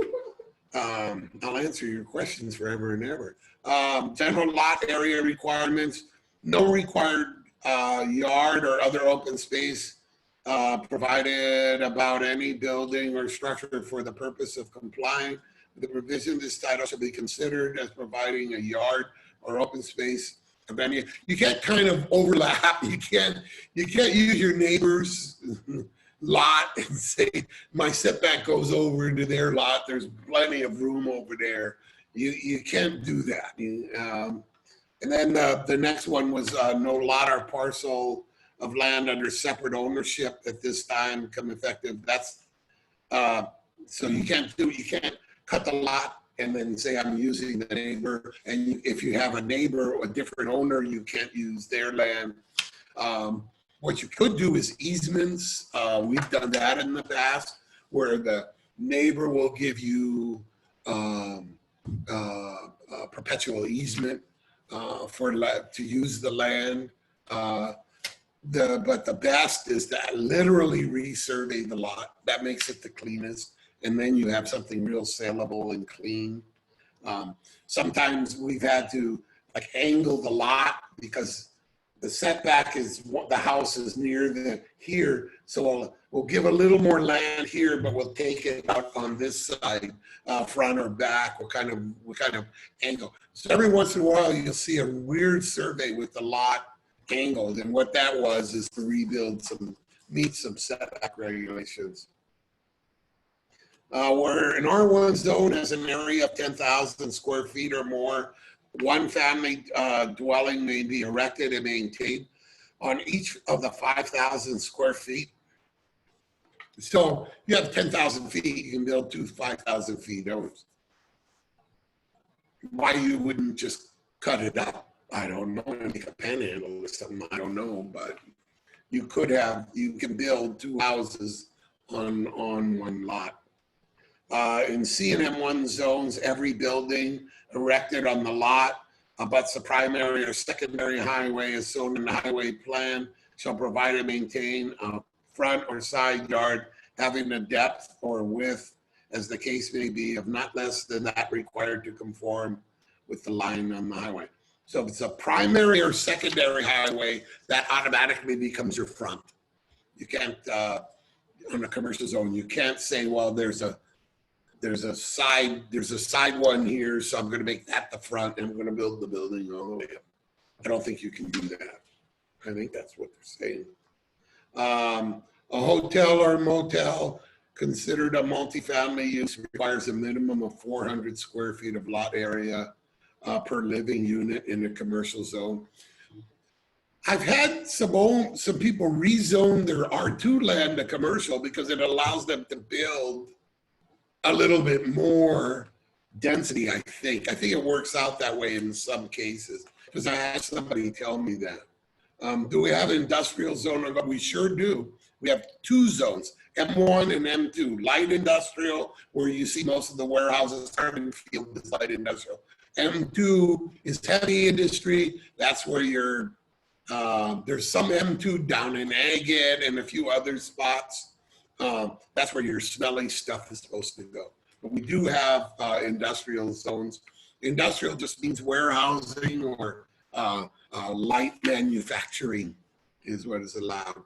I'll answer your questions forever and ever. General lot area requirements, no required yard or other open space provided about any building or structure for the purpose of complying with the provision. This title shall be considered as providing a yard or open space of any. You can't kind of overlap. You can't use your neighbor's lot and say my setback goes over into their lot. There's plenty of room over there. You can't do that. And then the next one was no lot or parcel of land under separate ownership at this time come effective. That's so you can't cut the lot and then say I'm using the neighbor. And if you have a neighbor or a different owner, you can't use their land. What you could do is easements. We've done that in the past, where the neighbor will give you a perpetual easement to use the land. But the best is to literally resurvey the lot. That makes it the cleanest. And then you have something real saleable and clean. Sometimes we've had to like angle the lot because the setback is what the house is near here. So we'll give a little more land here, but we'll take it out on this side, front or back. We'll kind of angle. So every once in a while, you'll see a weird survey with the lot angled. And what that was is to meet some setback regulations. Where an R1 zone has an area of 10,000 square feet or more, one family dwelling may be erected and maintained on each of the 5,000 square feet. So you have 10,000 feet, you can build 5,000 feet. Why you wouldn't just cut it up? I don't know, make a panhandle or something, I don't know, but you can build 2 houses on one lot. In C and M1 zones, every building erected on the lot abuts the primary or secondary highway as shown in the highway plan shall provide and maintain a front or side yard having a depth or width as the case may be of not less than that required to conform with the line on the highway. So if it's a primary or secondary highway, that automatically becomes your front. You can't, on a commercial zone, you can't say, well, there's a side one here, so I'm going to make that the front and I'm going to build the building all the way up. I don't think you can do that. I think that's what they're saying. A hotel or motel considered a multifamily use requires a minimum of 400 square feet of lot area per living unit in a commercial zone. I've had some people rezone their R2 land to commercial because it allows them to build a little bit more density, I think. I think it works out that way in some cases, because I had somebody tell me that. Do we have an industrial zone? We sure do. We have two zones, M1 and M2. Light industrial, where you see most of the warehouses. Carbon field is light industrial. M2 is heavy industry. That's where there's some M2 down in Agate and a few other spots. That's where your smelly stuff is supposed to go. But we do have industrial zones. Industrial just means warehousing or light manufacturing is what is allowed.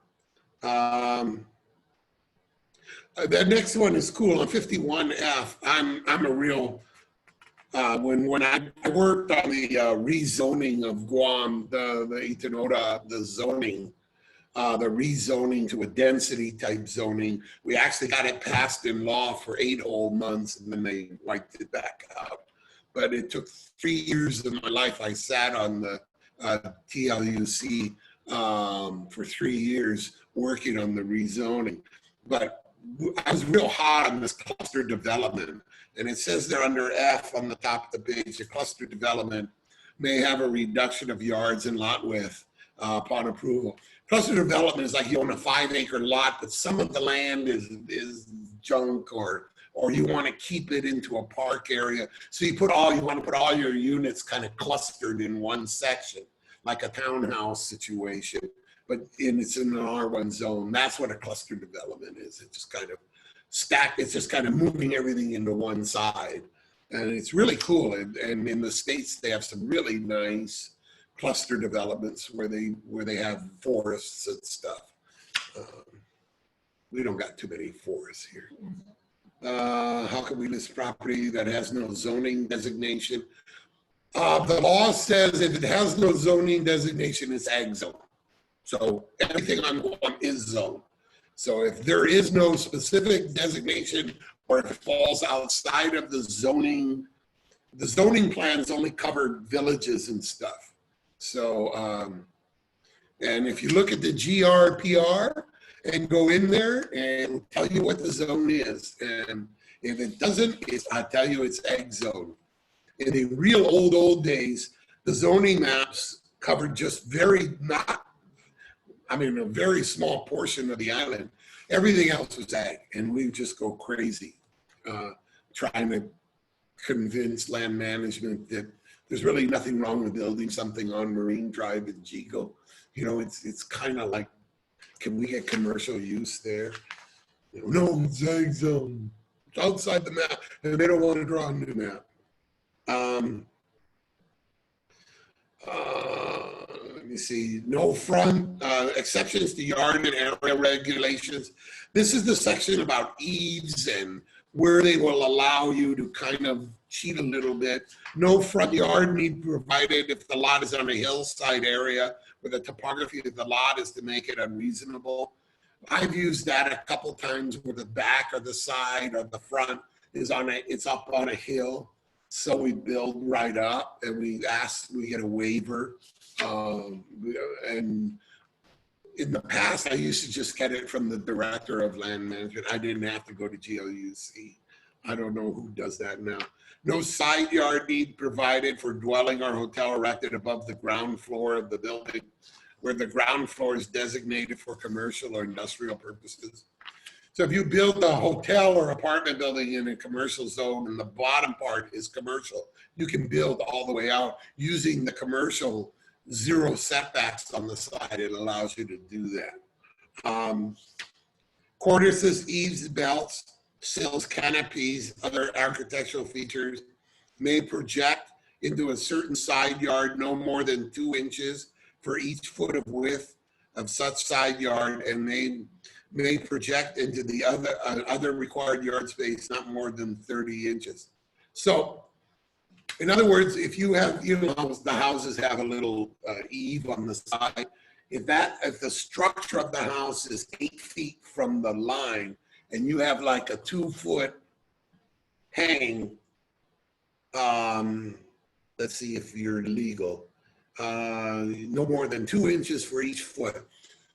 The next one is cool. On 51F, I'm a real, when I worked on the rezoning of Guam, the Itanota, the zoning, the rezoning to a density type zoning, we actually got it passed in law for 8 whole months, and then they wiped it back out. But it took 3 years of my life. I sat on the TLUC for 3 years working on the rezoning. But I was real hot on this cluster development. And it says there under F on the top of the page, the cluster development may have a reduction of yards and lot width upon approval. Cluster development is like you own a 5-acre lot, but some of the land is junk, or you want to keep it into a park area. So you want to put all your units kind of clustered in one section, like a townhouse situation, but it's in an R1 zone. That's what a cluster development is. It's just kind of stacked. It's just kind of moving everything into one side. And it's really cool. And in the States, they have some really nice cluster developments where they have forests and stuff. We don't got too many forests here. How can we list property that has no zoning designation? The law says if it has no zoning designation, it's ag zone. So everything on Guam is zone. So if there is no specific designation, or if it falls outside of the zoning plans only covered villages and stuff. So, and if you look at the GRPR and go in there and it'll tell you what the zone is. And if it doesn't, I'll tell you it's ag zone. In the real old days, the zoning maps covered just a very small portion of the island. Everything else was ag, and we just go crazy trying to convince land management that there's really nothing wrong with building something on Marine Drive in Jigo. You know, it's kind of like, can we get commercial use there? No, it's ag zone. It's outside the map, and they don't want to draw a new map. Let me see, no front, exceptions to yard and area regulations. This is the section about eaves and where they will allow you to kind of cheat a little bit. No front yard need provided if the lot is on a hillside area where the topography of the lot is to make it unreasonable. I've used that a couple times where the back or the side or the front is it's up on a hill. So we build right up and we get a waiver. And in the past, I used to just get it from the director of land management. I didn't have to go to GLUC. I don't know who does that now. No side yard need provided for dwelling or hotel erected above the ground floor of the building, where the ground floor is designated for commercial or industrial purposes. So if you build a hotel or apartment building in a commercial zone and the bottom part is commercial, you can build all the way out using the commercial zero setbacks on the side. It allows you to do that. Cornices, eaves, belts, sills, canopies, other architectural features may project into a certain side yard no more than 2 inches for each foot of width of such side yard, and may project into the other required yard space not more than 30 inches. So, in other words, if you have, the houses have a little eave on the side, if the structure of the house is 8 feet from the line, and you have like a 2-foot hang, let's see if you're legal, no more than 2 inches for each foot.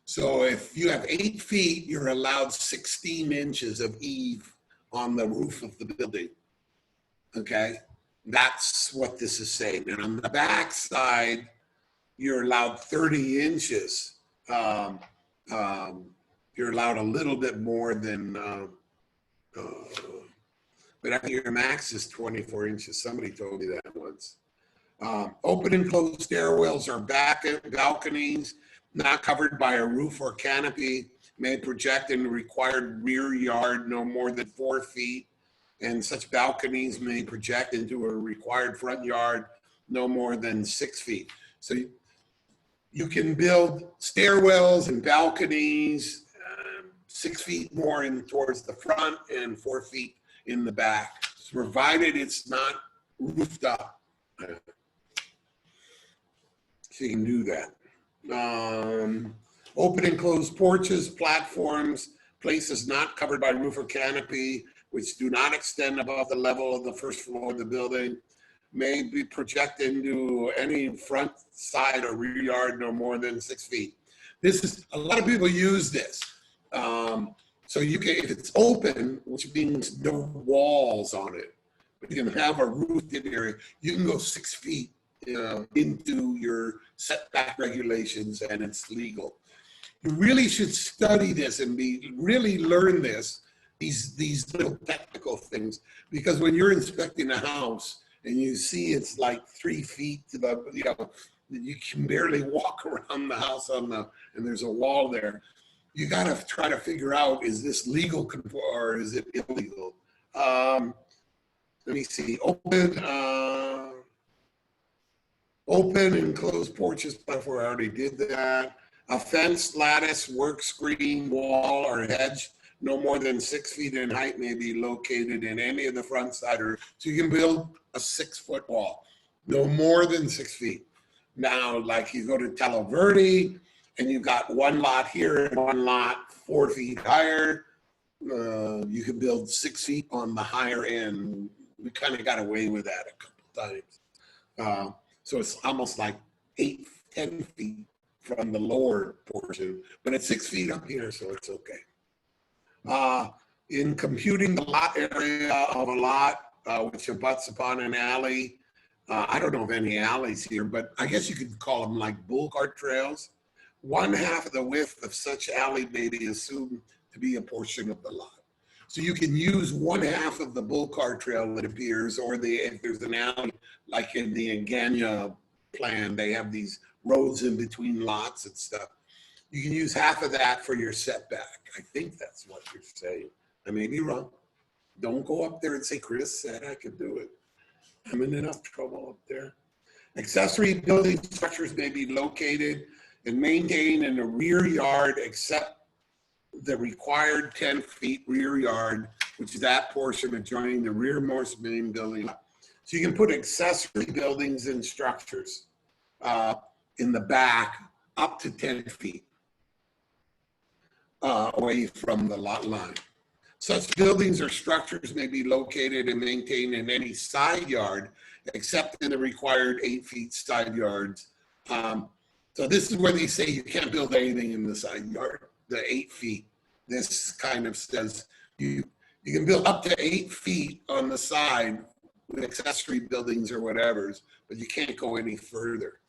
So if you have 8 feet, you're allowed 16 inches of eave on the roof of the building. Okay, that's what this is saying. And on the back side, you're allowed 30 inches. You're allowed a little bit more than, but I think your max is 24 inches. Somebody told me that once. Open and closed stairwells or balconies not covered by a roof or canopy may project in the required rear yard no more than 4 feet, and such balconies may project into a required front yard no more than 6 feet. So you can build stairwells and balconies 6 feet more in towards the front and 4 feet in the back, provided it's not roofed up. So you can do that. Open and closed porches, platforms, places not covered by roof or canopy, which do not extend above the level of the first floor of the building, may be projected into any front, side, or rear yard no more than 6 feet. This is, a lot of people use this. So you can, if it's open, which means no walls on it, but you can have a roofed area, you can go 6 feet into your setback regulations, and it's legal. You really should study this and really learn this, these little technical things, because when you're inspecting a house and you see it's like 3 feet to the, you can barely walk around the house and there's a wall there. You got to try to figure out, is this legal or is it illegal? Let me see. Open and closed porches, platform, I already did that. A fence, lattice, work screen, wall, or hedge no more than 6 feet in height may be located in any of the front, side, or so you can build a 6-foot wall, no more than 6 feet. Now, like you go to Telo Verde and you got one lot here and one lot 4 feet higher, you can build 6 feet on the higher end. We kind of got away with that a couple times. So it's almost like 8-10 feet from the lower portion, but it's 6 feet up here, so it's okay. In computing the lot area of a lot which abuts upon an alley, I don't know of any alleys here, but I guess you could call them like bull cart trails. 1/2 of the width of such alley may be assumed to be a portion of the lot. So you can use 1/2 of the bull cart trail, it appears, or if there's an alley, like in the Engania plan, they have these roads in between lots and stuff. You can use 1/2 of that for your setback. I think that's what you're saying. I may be wrong. Don't go up there and say, Chris said I could do it. I'm in enough trouble up there. Accessory building structures may be located and maintained in the rear yard except the required 10 feet rear yard, which is that portion adjoining the rearmost main building. So you can put accessory buildings and structures in the back up to 10 feet away from the lot line. Such buildings or structures may be located and maintained in any side yard except in the required 8 feet side yards. So this is where they say you can't build anything in the side yard, the 8 feet. This kind of says you can build up to 8 feet on the side with accessory buildings or whatever's, but you can't go any further.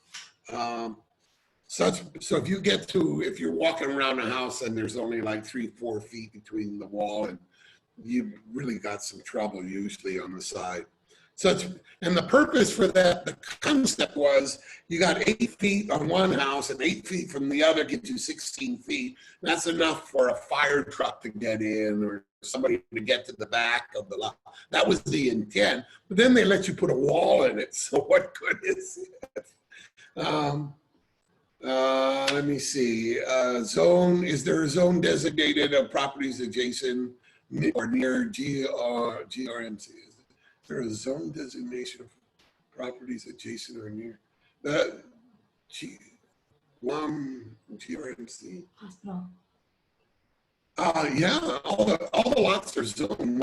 So if you're walking around a house and there's only like 3-4 feet between the wall, and you've really got some trouble usually on the side. And the purpose for that, the concept was you got 8 feet on one house and 8 feet from the other gives you 16 feet. That's enough for a fire truck to get in or somebody to get to the back of the lot. That was the intent. But then they let you put a wall in it. So what good is it? Let me see. Is there a zone designated of properties adjacent or near GRMC? Is there a zone designation of properties adjacent or near the GRMC? Hospital. Yeah, all the lots are zoned.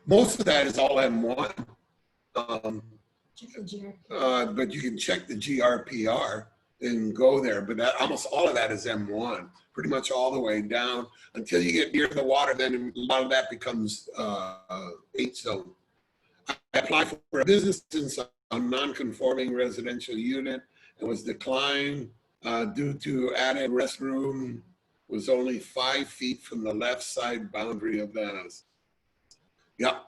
Most of that is all M1. Check the GRP. But you can check the GRPR and go there. But almost all of that is M1, pretty much all the way down until you get near the water. Then a lot of that becomes H zone. I applied for a business in a non-conforming residential unit and was declined due to added restroom was only 5 feet from the left side boundary of the house. Yep.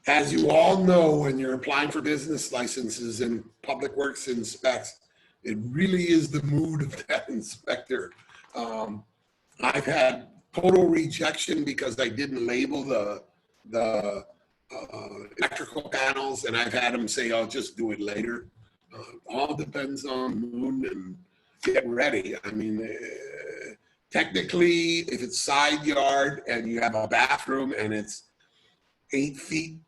As you all know, when you're applying for business licenses and public works inspects, it really is the mood of that inspector. I've had total rejection because I didn't label the electrical panels, and I've had them say, "I'll just do it later." All depends on mood and get ready. I mean, technically, if it's side yard and you have a bathroom and it's 8 feet,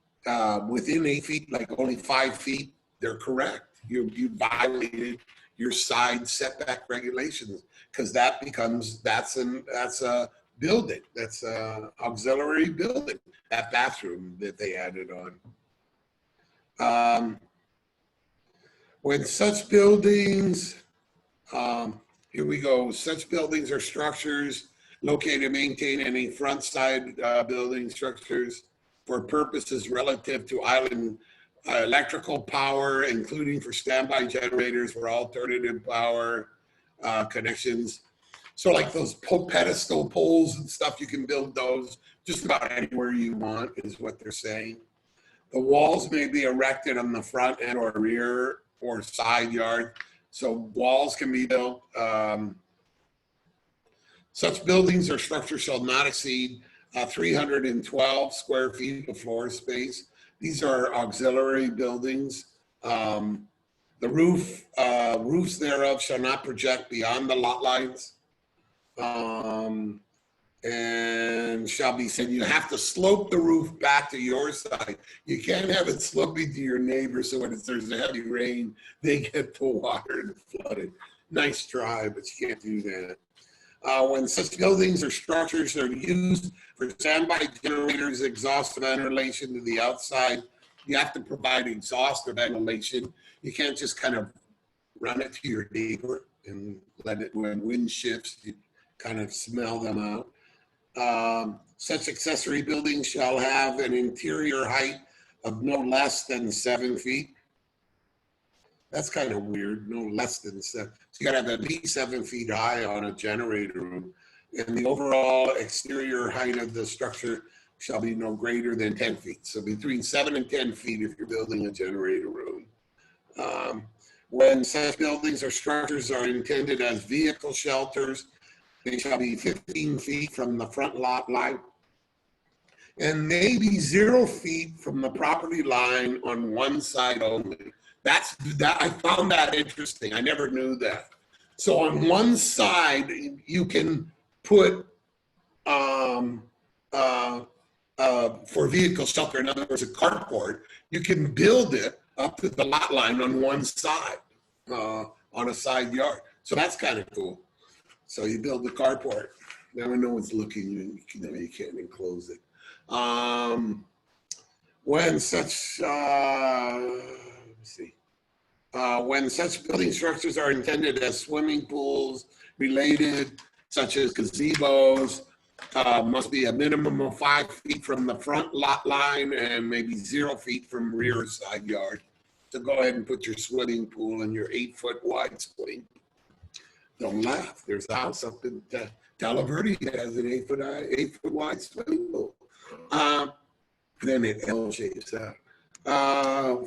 within 8 feet, like only 5 feet, they're correct. You violated your side setback regulations because that's a building. That's a auxiliary building, that bathroom that they added on. When such buildings, here we go, such buildings or structures located, maintain any front side building structures for purposes relative to island electrical power, including for standby generators for alternative power connections. So like those pedestal poles and stuff, you can build those just about anywhere you want is what they're saying. The walls may be erected on the front and or rear or side yard. So walls can be built. Such buildings or structures shall not exceed 312 square feet of floor space. These are auxiliary buildings. The roofs thereof shall not project beyond the lot lines. And shall be said, you have to slope the roof back to your side. You can't have it sloping to your neighbor, so when there's a heavy rain, they get the water and flooded. Nice try, but you can't do that. When such buildings or structures are used for standby generators, exhaust ventilation to the outside, you have to provide exhaust or ventilation. You can't just kind of run it to your neighbor and let it, when wind shifts, you kind of smell them out. Such accessory buildings shall have an interior height of no less than 7 feet. That's kind of weird, no less than 7. So you gotta have at least 7 feet high on a generator room. And the overall exterior height of the structure shall be no greater than 10 feet. So between 7 and 10 feet if you're building a generator room. When such buildings or structures are intended as vehicle shelters, they shall be 15 feet from the front lot line and maybe 0 feet from the property line on one side only. I found that interesting. I never knew that. So on one side, you can put for vehicle shelter, in other words, a carport, you can build it up to the lot line on one side, on a side yard. So that's kind of cool. So you build the carport. Now when no one's looking, you can't enclose it. When such, when such building structures are intended as swimming pools related, such as gazebos, must be a minimum of 5 feet from the front lot line and maybe 0 feet from rear side yard. So go ahead and put your swimming pool in your 8-foot wide swimming pool. Don't laugh. There's a house up in Talaverde that has an 8-foot wide swimming pool. Then it L-shapes out.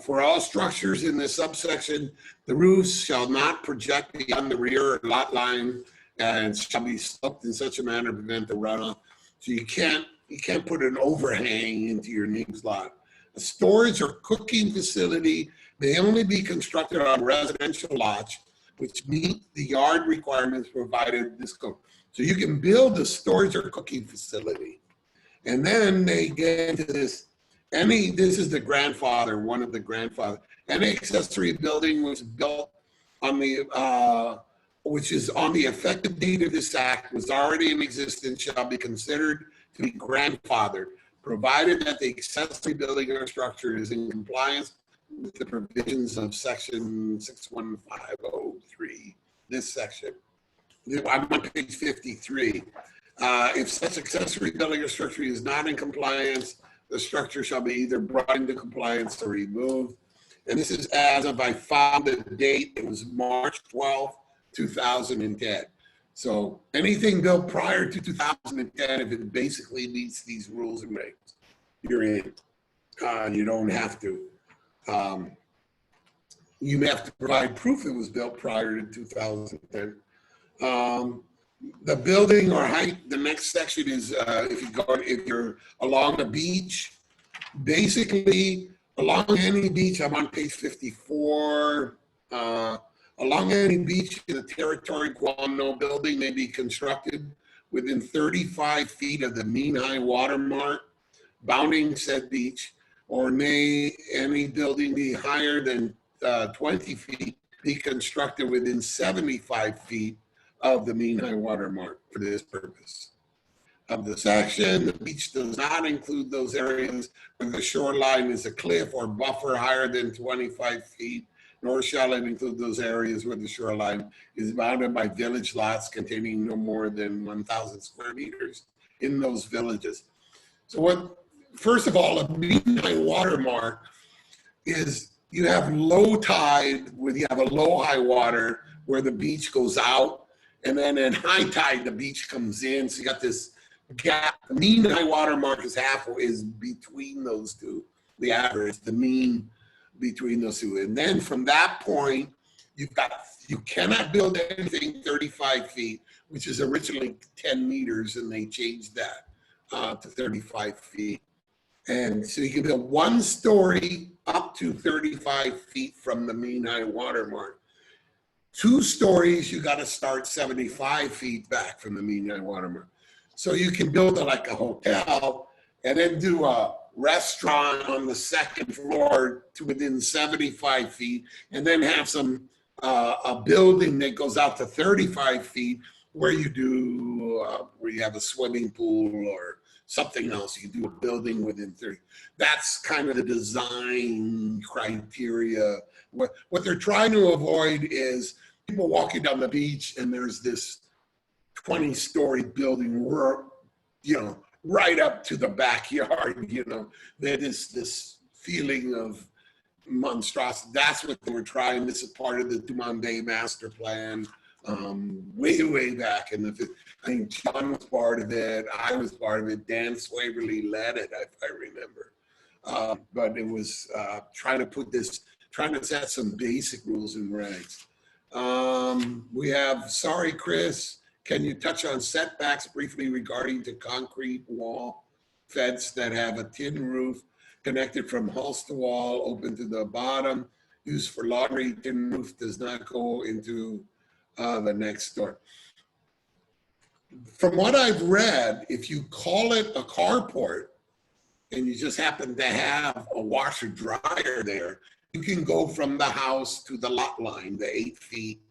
For all structures in this subsection, the roofs shall not project beyond the rear lot line and shall be sloped in such a manner to prevent the runoff. So you can't put an overhang into your neighbor's lot. A storage or cooking facility may only be constructed on residential lots which meet the yard requirements provided this code. So you can build a storage or cooking facility. And then they get into this, this is the grandfather, one of the grandfathers, any accessory building was built on the, which is on the effective date of this act was already in existence shall be considered to be grandfathered, provided that the accessory building or structure is in compliance with the provisions of section 61503, this section. I'm on page 53. If such accessory building or structure is not in compliance, the structure shall be either brought into compliance or removed. And this is as of I found the date, it was March 12th, 2010. So anything built prior to 2010, if it basically meets these rules and regs, you're in. You don't have to. You may have to provide proof it was built prior to 2010. The building or height, the next section is if you're along the beach, basically along any beach, I'm on page 54. Along any beach in the territory, Guam, no building may be constructed within 35 feet of the mean high water mark bounding said beach, or may any building be higher than 20 feet be constructed within 75 feet of the mean high water mark for this purpose. Of the section, the beach does not include those areas where the shoreline is a cliff or buffer higher than 25 feet, nor shall it include those areas where the shoreline is bounded by village lots containing no more than 1,000 square meters in those villages. So first of all, a mean high water mark is you have low tide where you have a low high water where the beach goes out, and then at high tide, the beach comes in. So you got this gap. The mean high water mark is between those two, the average, the mean between those two. And then from that point, you cannot build anything 35 feet, which is originally 10 meters, and they changed that to 35 feet. And so you can build one story up to 35 feet from the mean high water mark. 2 stories, you got to start 75 feet back from the mean high water mark. So you can build like a hotel and then do a restaurant on the second floor to within 75 feet, and then have a building that goes out to 35 feet where you have a swimming pool or something else. You can do a building within 30. That's kind of the design criteria. What they're trying to avoid is people walking down the beach and there's this 20-story building, right up to the backyard, that is this feeling of monstrosity. That's what they were trying. This is part of the Dumont Bay master plan, way back in the, I think John was part of it, I was part of it, Dan Swaverly led it, if I remember. But it was trying to set some basic rules and regs. We have, sorry, Chris, can you touch on setbacks briefly regarding to concrete wall fence that have a tin roof connected from hulls to wall, open to the bottom, used for laundry? Tin roof does not go into the next door. From what I've read, if you call it a carport and you just happen to have a washer dryer there, you can go from the house to the lot line, the 8 feet,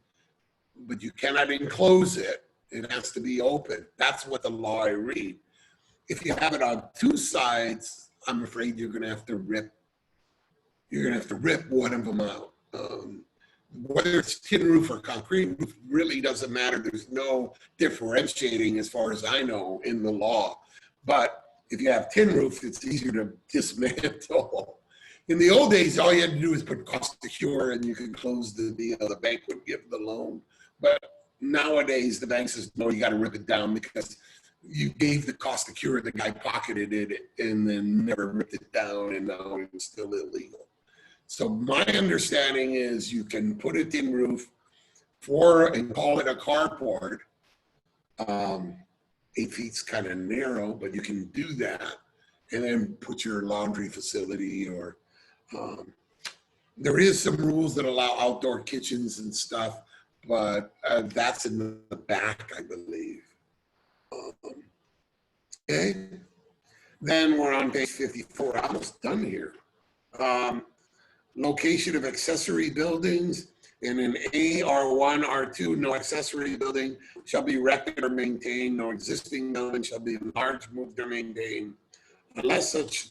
but you cannot enclose it. It has to be open. That's what the law I read. If you have it on 2 sides, I'm afraid you're gonna have to rip one of them out. Whether it's tin roof or concrete roof really doesn't matter. There's no differentiating as far as I know in the law. But if you have tin roof, it's easier to dismantle. In the old days, all you had to do is put cost secure and you could close the deal. The bank would give the loan. But nowadays, the bank says, no, you got to rip it down because you gave the cost secure, the guy pocketed it and then never ripped it down, and now it's still illegal. So my understanding is you can put a tin roof and call it a carport. 8 feet's kind of narrow, but you can do that and then put your laundry facility or there is some rules that allow outdoor kitchens and stuff, but that's in the back, I believe. Okay, then we're on page 54, almost done here. Location of accessory buildings. In an AR1, R2, no accessory building shall be erected or maintained, no existing building shall be enlarged, moved, or maintained, unless such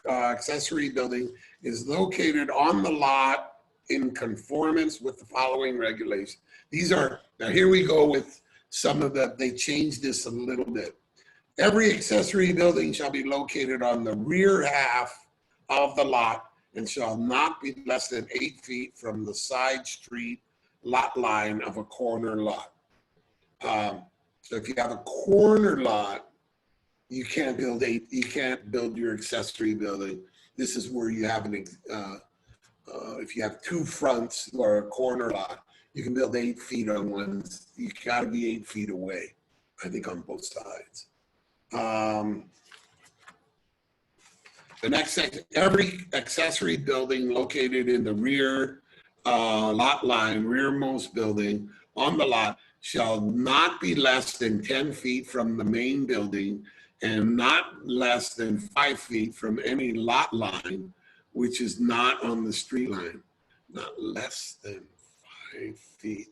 accessory building is located on the lot in conformance with the following regulations. These are, now here we go with they changed this a little bit. Every accessory building shall be located on the rear half of the lot and shall not be less than 8 feet from the side street lot line of a corner lot. So if you have a corner lot, you can't build your accessory building. This is where you have if you have two fronts or a corner lot, you can build 8 feet on one. You gotta be 8 feet away, I think, on both sides. The next section, every accessory building located in the rear lot line, rearmost building on the lot shall not be less than 10 feet from the main building and not less than 5 feet from any lot line which is not on the street line. Not less than 5 feet.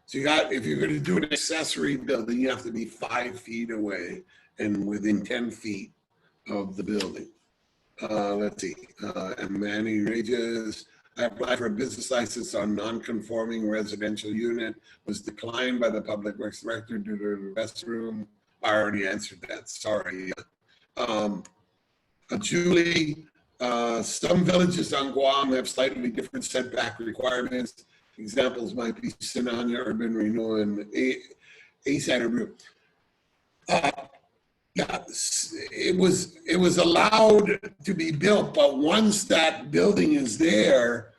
So if you're going to do an accessory building, you have to be 5 feet away and within 10 feet of the building. Let's see, and Manny Regis, I applied for a business license on non-conforming residential unit, was declined by the public works director due to the restroom. I already answered that, sorry. Julie, some villages on Guam have slightly different setback requirements. Examples might be Sinania, Urban Renewal, and Santa. Yeah, it was allowed to be built, but once that building is there,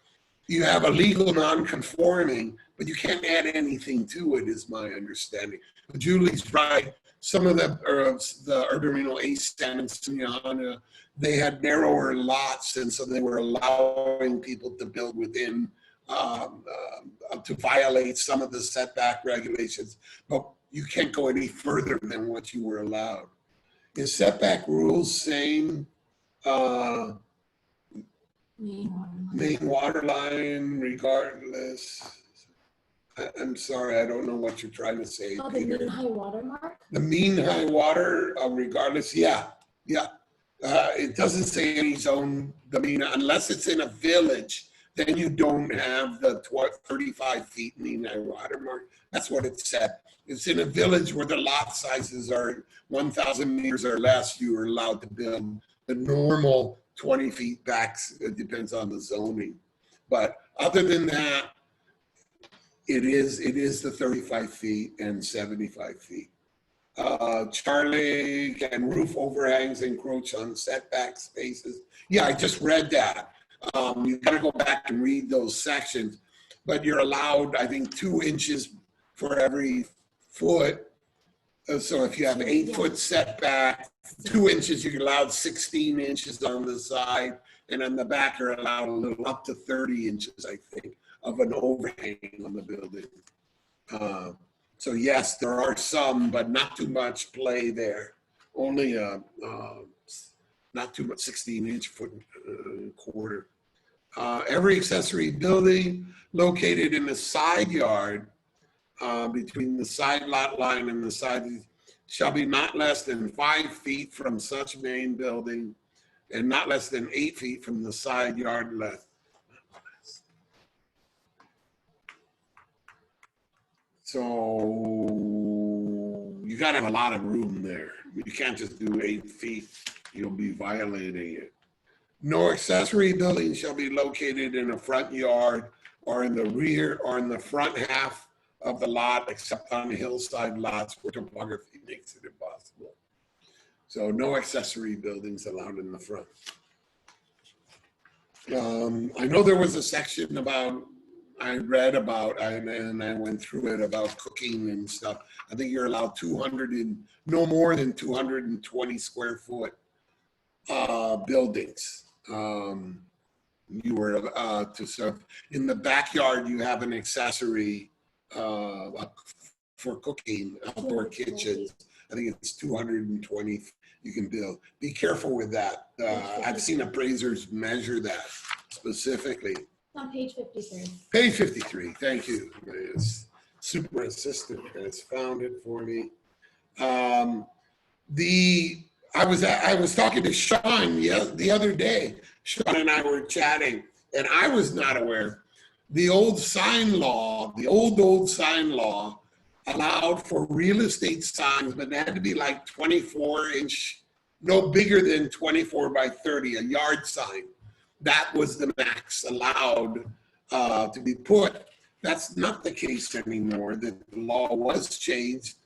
you have a legal non-conforming, but you can't add anything to it, is my understanding. But Julie's right. Some of the Urban Renewal, San and Sunyana, they had narrower lots, and so they were allowing people to build within, to violate some of the setback regulations, but you can't go any further than what you were allowed. Is setback rules same main water line regardless? I'm sorry, I don't know what you're trying to say. Oh, the mean high water mark? The mean high water regardless, yeah. It doesn't say any zone, unless it's in a village, then you don't have the 35 feet mean high water mark. That's what it said. It's in a village where the lot sizes are 1,000 meters or less, you are allowed to build the normal 20 feet back. It depends on the zoning. But other than that, it is the 35 feet and 75 feet. Charlie, can roof overhangs encroach on setback spaces? Yeah, I just read that. You gotta go back and read those sections, but you're allowed, I think, 2 inches for every foot. So if you have an 8-foot setback, 2 inches, you're allowed 16 inches on the side, and on the back you're allowed a little up to 30 inches, I think, of an overhang on the building. So yes, there are some, but not too much play there. Only not too much, 16-inch foot quarter. Every accessory building located in the side yard between the side lot line and the side shall be not less than 5 feet from such main building and not less than 8 feet from the side yard length. So you gotta have a lot of room there. You can't just do 8 feet. You'll be violating it. No accessory building shall be located in a front yard or in the rear or in the front half of the lot except on hillside lots where topography makes it impossible. So no accessory buildings allowed in the front. I know there was a section I read about, and I went through it about cooking and stuff. I think you're allowed no more than 220 square foot buildings. You were to serve in the backyard. You have an accessory for cooking, outdoor kitchens. I think it's 220 you can build. Be careful with that. I've seen appraisers measure that specifically. On page 53. Page 53, thank you. It's super assistant has found it for me. I was talking to Sean the other day. Sean and I were chatting, and I was not aware. The old sign law, the old sign law allowed for real estate signs, but they had to be like 24-inch, no bigger than 24 by 30, a yard sign. That was the max allowed to be put. That's not the case anymore. The law was changed.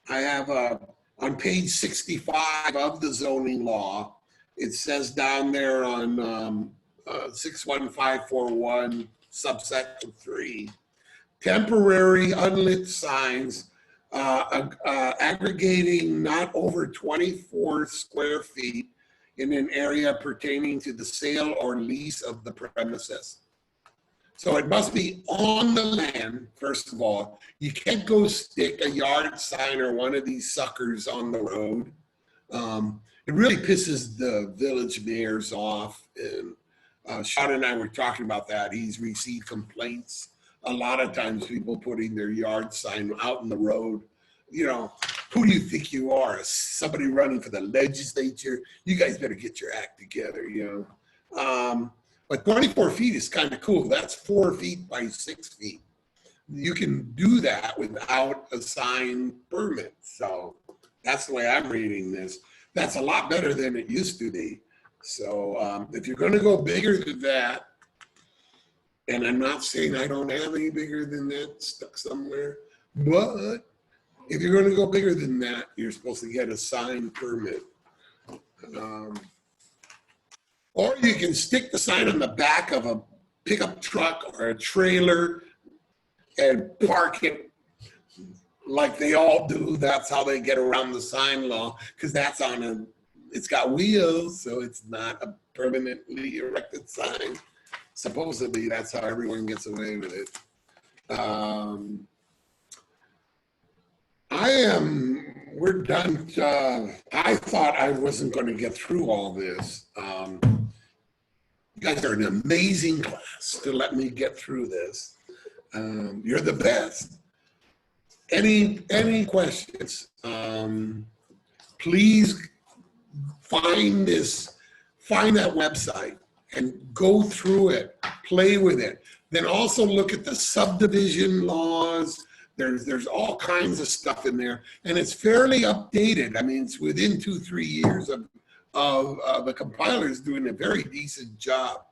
I have on page 65 of the zoning law, it says down there on 61541 subsection 3, temporary unlit signs aggregating not over 24 square feet in an area pertaining to the sale or lease of the premises. So it must be on the land, first of all. You can't go stick a yard sign or one of these suckers on the road. It really pisses the village mayors off. And Sean and I were talking about that. He's received complaints a lot of times, people putting their yard sign out in the road. You know, who do you think you are? Somebody running for the legislature? You guys better get your act together, you know. But 24 feet is kind of cool. That's 4 feet by 6 feet. You can do that without a sign permit. So that's the way I'm reading this. That's a lot better than it used to be. So if you're going to go bigger than that, and I'm not saying I don't have any bigger than that stuck somewhere, but if you're going to go bigger than that, you're supposed to get a sign permit. Or you can stick the sign on the back of a pickup truck or a trailer and park it like they all do. That's how they get around the sign law, because that's on it's got wheels, so it's not a permanently erected sign. Supposedly, that's how everyone gets away with it. We're done. I thought I wasn't going to get through all this. You guys are an amazing class to let me get through this. You're the best. Any questions? Please find that website and go through it, play with it. Then also look at the subdivision laws. There's all kinds of stuff in there, and it's fairly updated. I mean, it's within 2-3 years of the compilers doing a very decent job.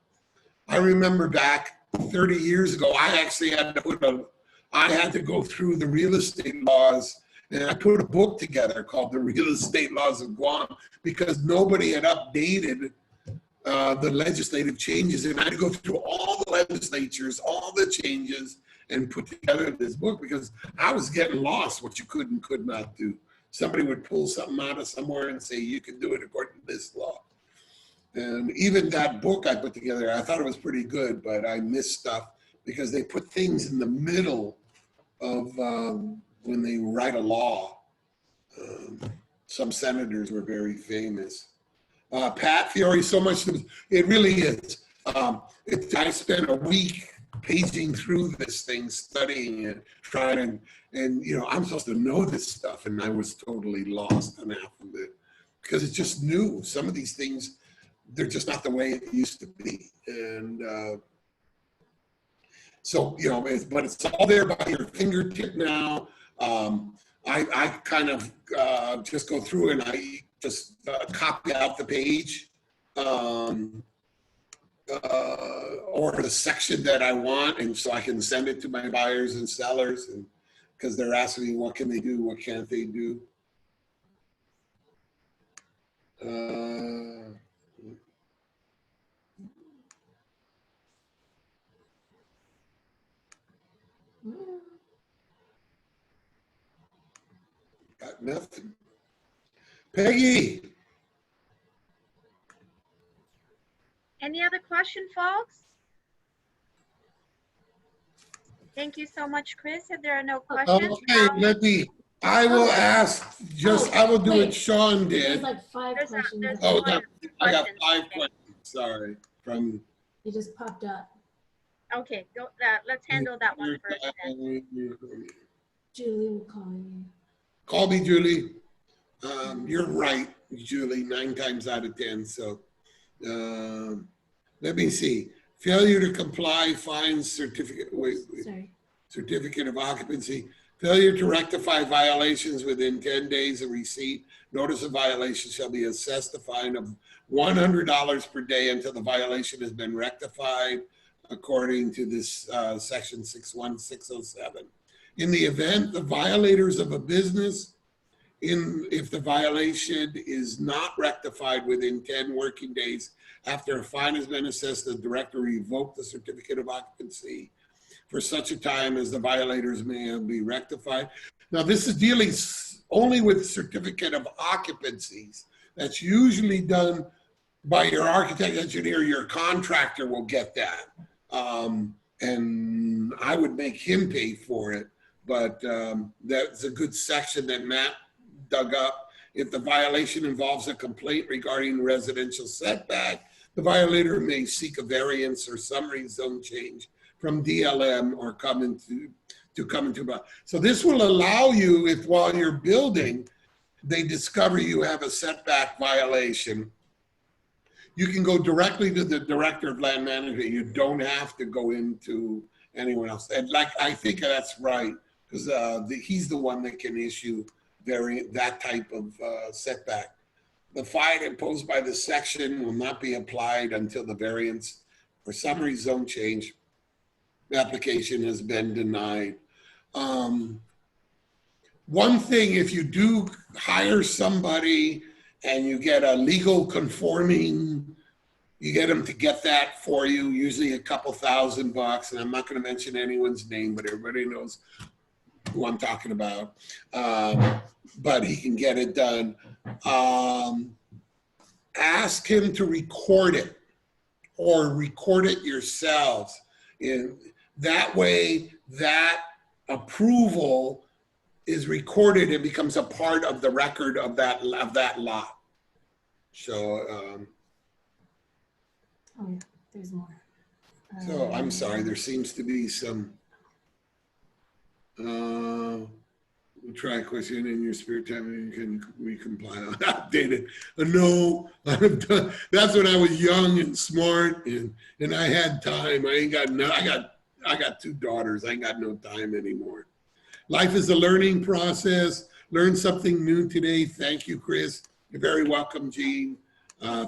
I remember back 30 years ago, I actually had to go through the real estate laws, and I put a book together called The Real Estate Laws of Guam, because nobody had updated the legislative changes, and I had to go through all the legislatures, all the changes, and put together this book, because I was getting lost what you could and could not do. Somebody would pull something out of somewhere and say, you can do it according to this law. And even that book I put together, I thought it was pretty good, but I missed stuff because they put things in the middle of when they write a law. Some senators were very famous. Pat Fiore, so much, it really is. I spent a week paging through this thing, studying it, trying, and you know, I'm supposed to know this stuff, and I was totally lost on half of it because it's just new. Some of these things, they're just not the way it used to be, and so you know, but it's all there by your fingertip now. I kind of just go through and I just copy out the page. Or the section that I want, and so I can send it to my buyers and sellers, and because they're asking me what can they do, what can't they do. Got nothing. Peggy. Any other question, folks? Thank you so much, Chris. If there are no questions. Okay, I will ask, I will do what Sean did. There's like 5 questions. Oh, I got 5 questions, sorry. It just popped up. Okay, let's handle that one first then. Julie will call you. Call me, Julie. You're right, Julie, 9 times out of 10, so. Let me see. Failure to comply, fines, certificate. Wait. Sorry. Certificate of occupancy. Failure to rectify violations within 10 days of receipt, notice of violation shall be assessed a fine of $100 per day until the violation has been rectified, according to this section 61607. In the event the violators of a business, if the violation is not rectified within 10 working days after a fine has been assessed, the director revoke the certificate of occupancy for such a time as the violators may be rectified. Now, this is dealing only with certificate of occupancies. That's usually done by your architect, engineer, your contractor will get that. And I would make him pay for it, but that's a good section that Matt dug up. If the violation involves a complaint regarding residential setback, the violator may seek a variance or summary zone change from DLM or come into. So this will allow you, if while you're building, they discover you have a setback violation, you can go directly to the director of land management. You don't have to go into anyone else. And like, I think that's right, because he's the one that can issue that type of setback. The fine imposed by the section will not be applied until the variance or summary zone change application has been denied. One thing, if you do hire somebody and you get a legal conforming, you get them to get that for you, usually a couple $1,000, and I'm not going to mention anyone's name, but everybody knows who I'm talking about. But he can get it done. Ask him to record it or record it yourselves. That way, that approval is recorded and becomes a part of the record of that lot. So, Oh yeah, there's more. so I'm sorry, there seems to be some, we'll try a question in your spare time and you can recompile, update it. No, I've done, that's when I was young and smart and I had time. I got 2 daughters. I ain't got no time anymore. Life is a learning process. Learn something new today. Thank you, Chris. You're very welcome, Gene.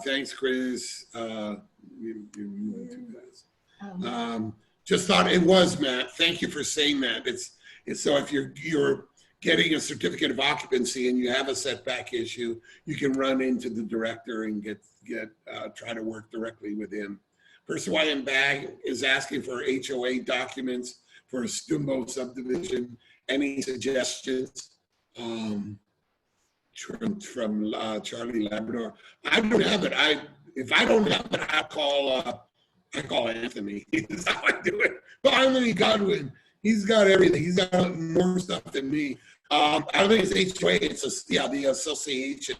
Thanks, Chris. You went too fast. Just thought it was, Matt. Thank you for saying that. It's so if you're getting a certificate of occupancy and you have a setback issue, you can run into the director and try to work directly with him. First Hawaiian Bank is asking for HOA documents for a Stumbo subdivision. Any suggestions? From Charlie Labrador. I don't have it. If I don't have it, I call Anthony. That's how I do it. But Anthony Godwin, he's got everything. He's got more stuff than me. I don't think it's HOA. It's the association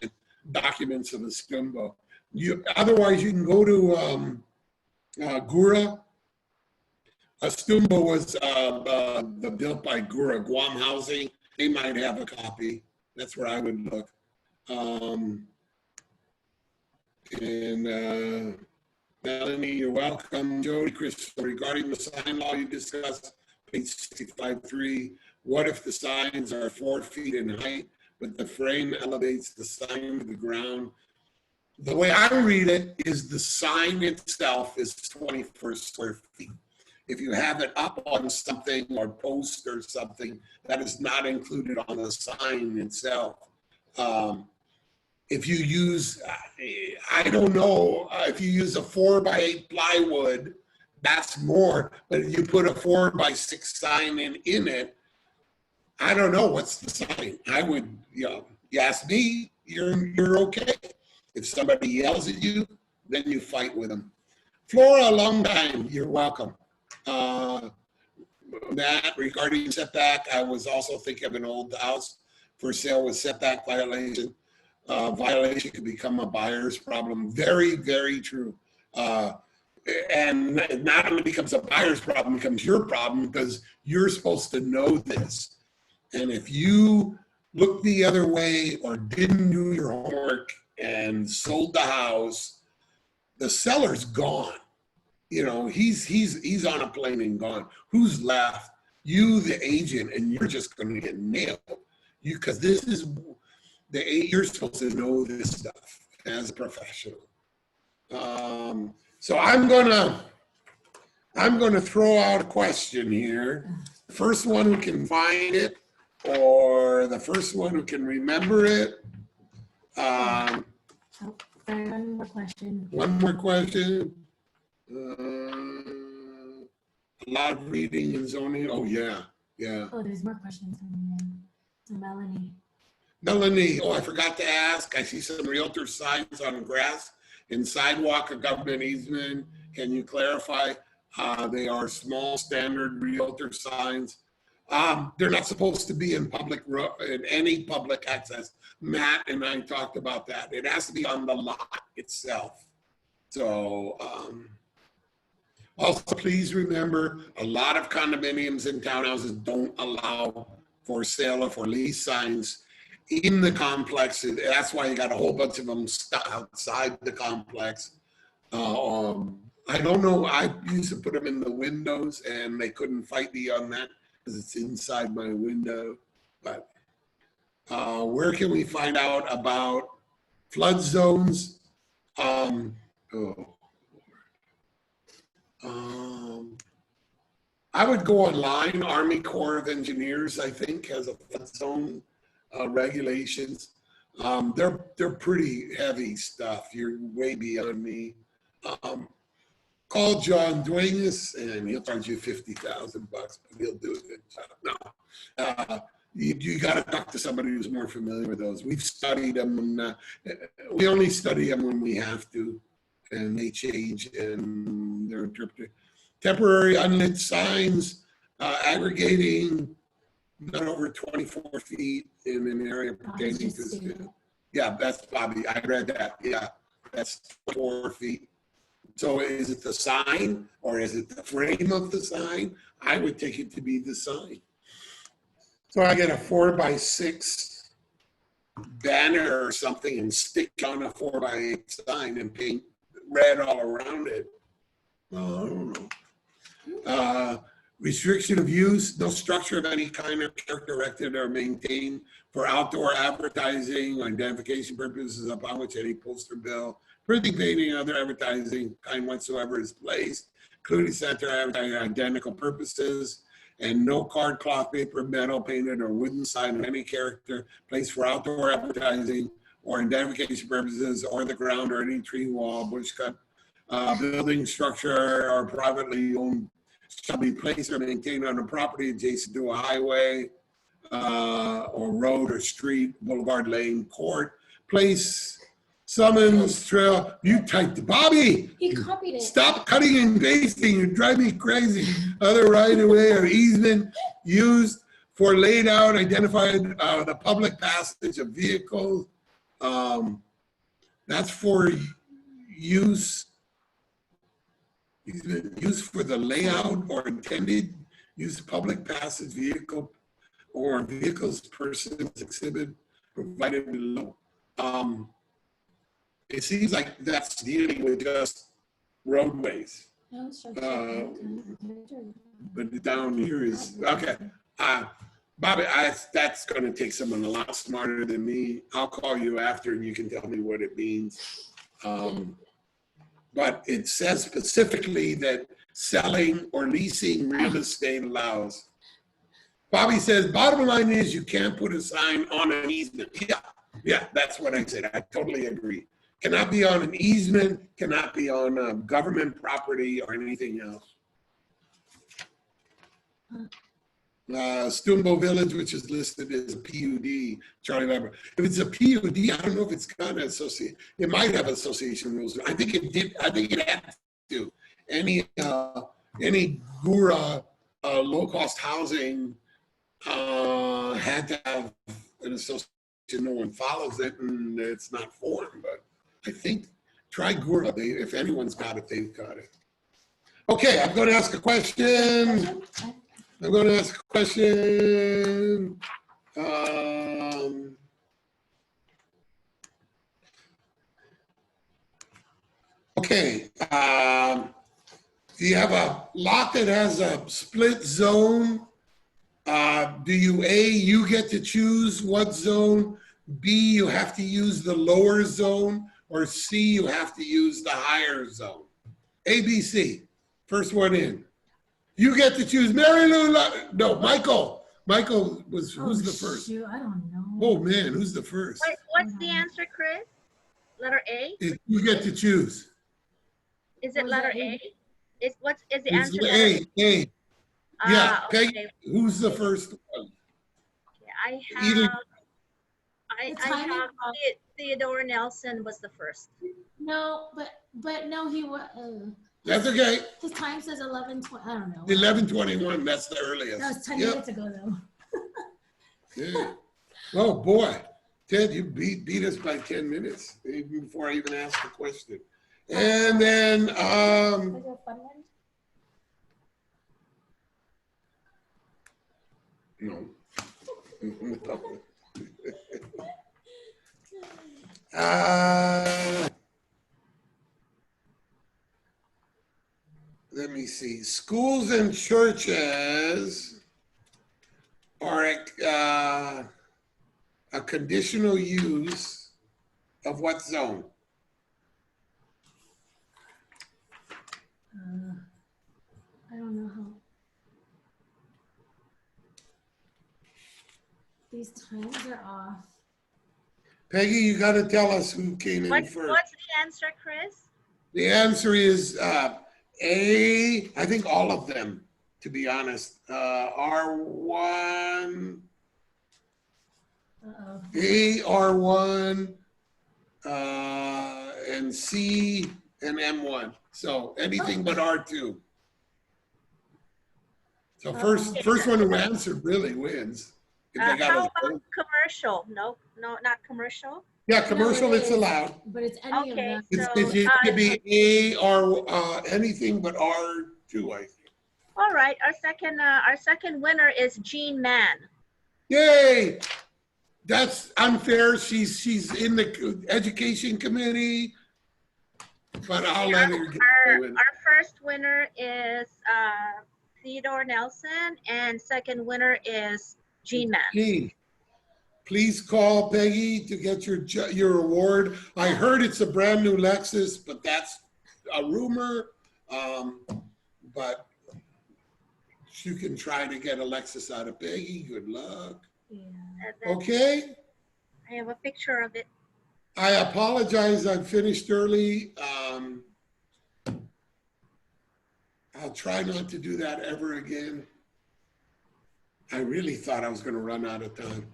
documents of the Stumbo. Otherwise, you can go to Gura. Stumbo was built by Gura Guam Housing. They might have a copy. That's where I would look. Melanie, you're welcome. Jody, Chris, regarding the sign law you discussed, page 65.3, what if the signs are 4 feet in height, but the frame elevates the sign to the ground? The way I read it is the sign itself is 24 square feet. If you have it up on something or post or something, that is not included on the sign itself. If you use, I don't know, if you use a 4x8 plywood, that's more. But if you put a 4x6 sign in it, I don't know what's the sign. I would, you ask me, you're okay. If somebody yells at you, then you fight with them. Flora, long time, you're welcome. Matt, regarding setback, I was also thinking of an old house for sale with setback violation. Violation could become a buyer's problem. Very, very true. And not only becomes a buyer's problem, becomes your problem because you're supposed to know this. And if you look the other way or didn't do your homework and sold the house, the seller's gone. He's on a plane and gone. Who's left? you, the agent, and you're just going to get nailed. Because this is you're supposed to know this stuff as a professional. So I'm gonna throw out a question here. The first one who can find it, or the first one who can remember it. Oh, sorry, one more question. One more question. A lot of reading and zoning. Oh yeah, yeah. Oh, there's more questions coming in. So Melanie. Melanie, oh, I forgot to ask. I see some realtor signs on grass and sidewalk of government easement. Can you clarify? They are small standard realtor signs. They're not supposed to be in in any public access. Matt and I talked about that. It has to be on the lot itself. So also please remember, a lot of condominiums and townhouses don't allow for sale or for lease signs in the complex. That's why you got a whole bunch of them stuck outside the complex. I don't know, I used to put them in the windows and they couldn't fight me on that because it's inside my window. But where can we find out about flood zones? I would go online. Army Corps of Engineers, I think, has a flood zone regulations. They're pretty heavy stuff. You're way beyond me. Call John Duenas and he'll charge you $50,000, but he'll do a good job. No, you got to talk to somebody who's more familiar with those. We've studied them, and we only study them when we have to, and they change and they're interpreted. Temporary unlit signs, aggregating not over 24 feet in an area pertaining to. Yeah, that's Bobby. I read that. Yeah, that's 4 feet. So is it the sign or is it the frame of the sign? I would take it to be the sign. So I get a 4x6 banner or something and stick on a 4x8 sign and paint red all around it. Well, I don't know. Restriction of use, no structure of any kind or character erected or maintained for outdoor advertising or identification purposes upon which any poster, bill, printing, painting, other advertising kind whatsoever is placed, including center advertising identical purposes, and no card, cloth, paper, metal, painted, or wooden sign of any character placed for outdoor advertising or identification purposes, or the ground or any tree, wall, bush cut, building, structure, or privately owned shall be placed or maintained on a property adjacent to a highway or road or street, boulevard, lane, court, place, summons, trail. You typed, Bobby. He copied it. Stop cutting and pasting. You drive me crazy. Other right of way or easement used for laid out, identified the public passage of vehicles. That's for use. Used for the layout or intended use public passage vehicle or vehicles, persons, exhibit provided below. It seems like that's dealing with just roadways. But down here is, okay. Bobby, that's going to take someone a lot smarter than me. I'll call you after and you can tell me what it means. But it says specifically that selling or leasing real estate allows. Bobby says, bottom line is you can't put a sign on an easement. Yeah, that's what I said. I totally agree. Cannot be on an easement, cannot be on government property or anything else. Stumbo Village, which is listed as a PUD, Charlie Weber. If it's a PUD, I don't know if it's got an association. It might have association rules. I think it did. I think it had to. Any GURA low-cost housing had to have an association. No one follows it, and it's not formed. But I think try GURA. If anyone's got it, they've got it. Okay, I'm going to ask a question. Okay, do you have a lot that has a split zone Do you get to choose what zone? B, you have to use the lower zone, or C, you have to use the higher zone? A, B, C. First one in. You get to choose. Mary Lou. No, Michael. Michael was, who's the first? Shoot, I don't know. Oh man, who's the first? What's the answer, Chris? Letter A? You get to choose. Is it letter A? Is the It's answer letter A. Yeah, Peggy, okay. who's the first one? I Either- have, I The timing have of- Theodore Nelson was the first. No, but no, he was. That's okay. His time says 11:20. I don't know. 11:21, that's the earliest. That was 10 Yep. minutes ago, though. Yeah. Oh boy, Ted, you beat us by 10 minutes even before I even asked the question. And then, Was it a fun one? no. Let me see. Schools and churches are a conditional use of what zone? I don't know how. These times are off. Peggy, you got to tell us who came in What's first. the answer, Chris? The answer is A, I think all of them, to be honest. R1, Uh-oh. A, R1, and C, and M1. So anything but R2. So first one who answered really wins. If they got How us about both. commercial? No, not commercial. Yeah, commercial, No, it it's is. allowed. But it's any Okay. of them. It's, So, it could be A or anything but R2, I think. All right, our second winner is Jean Mann. Yay! That's unfair. She's in the education committee, but I'll let her get Our in. first winner is Theodore Nelson, and second winner is Jean Mann. Gene, please call Peggy to get your award. I heard it's a brand new Lexus, but that's a rumor. But you can try to get a Lexus out of Peggy. Good luck. Yeah. And then Okay. I have a picture of it. I apologize. I finished early. I'll try not to do that ever again. I really thought I was going to run out of time.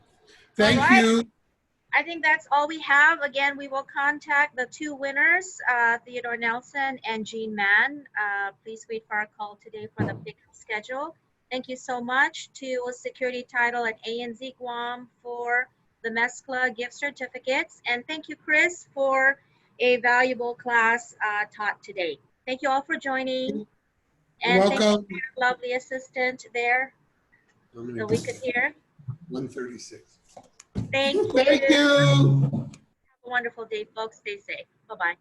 Thank right. you. I think that's all we have. Again, we will contact the two winners, Theodore Nelson and Jean Mann. Please wait for our call today for the pickup schedule. Thank you so much to Security Title at ANZ Guam for the Mescla gift certificates. And thank you, Chris, for a valuable class taught today. Thank you all for joining. And You're thank you welcome. to your lovely assistant there so we could hear. 136. Thank you. Thank you. Have a wonderful day, folks. Stay safe. Bye-bye.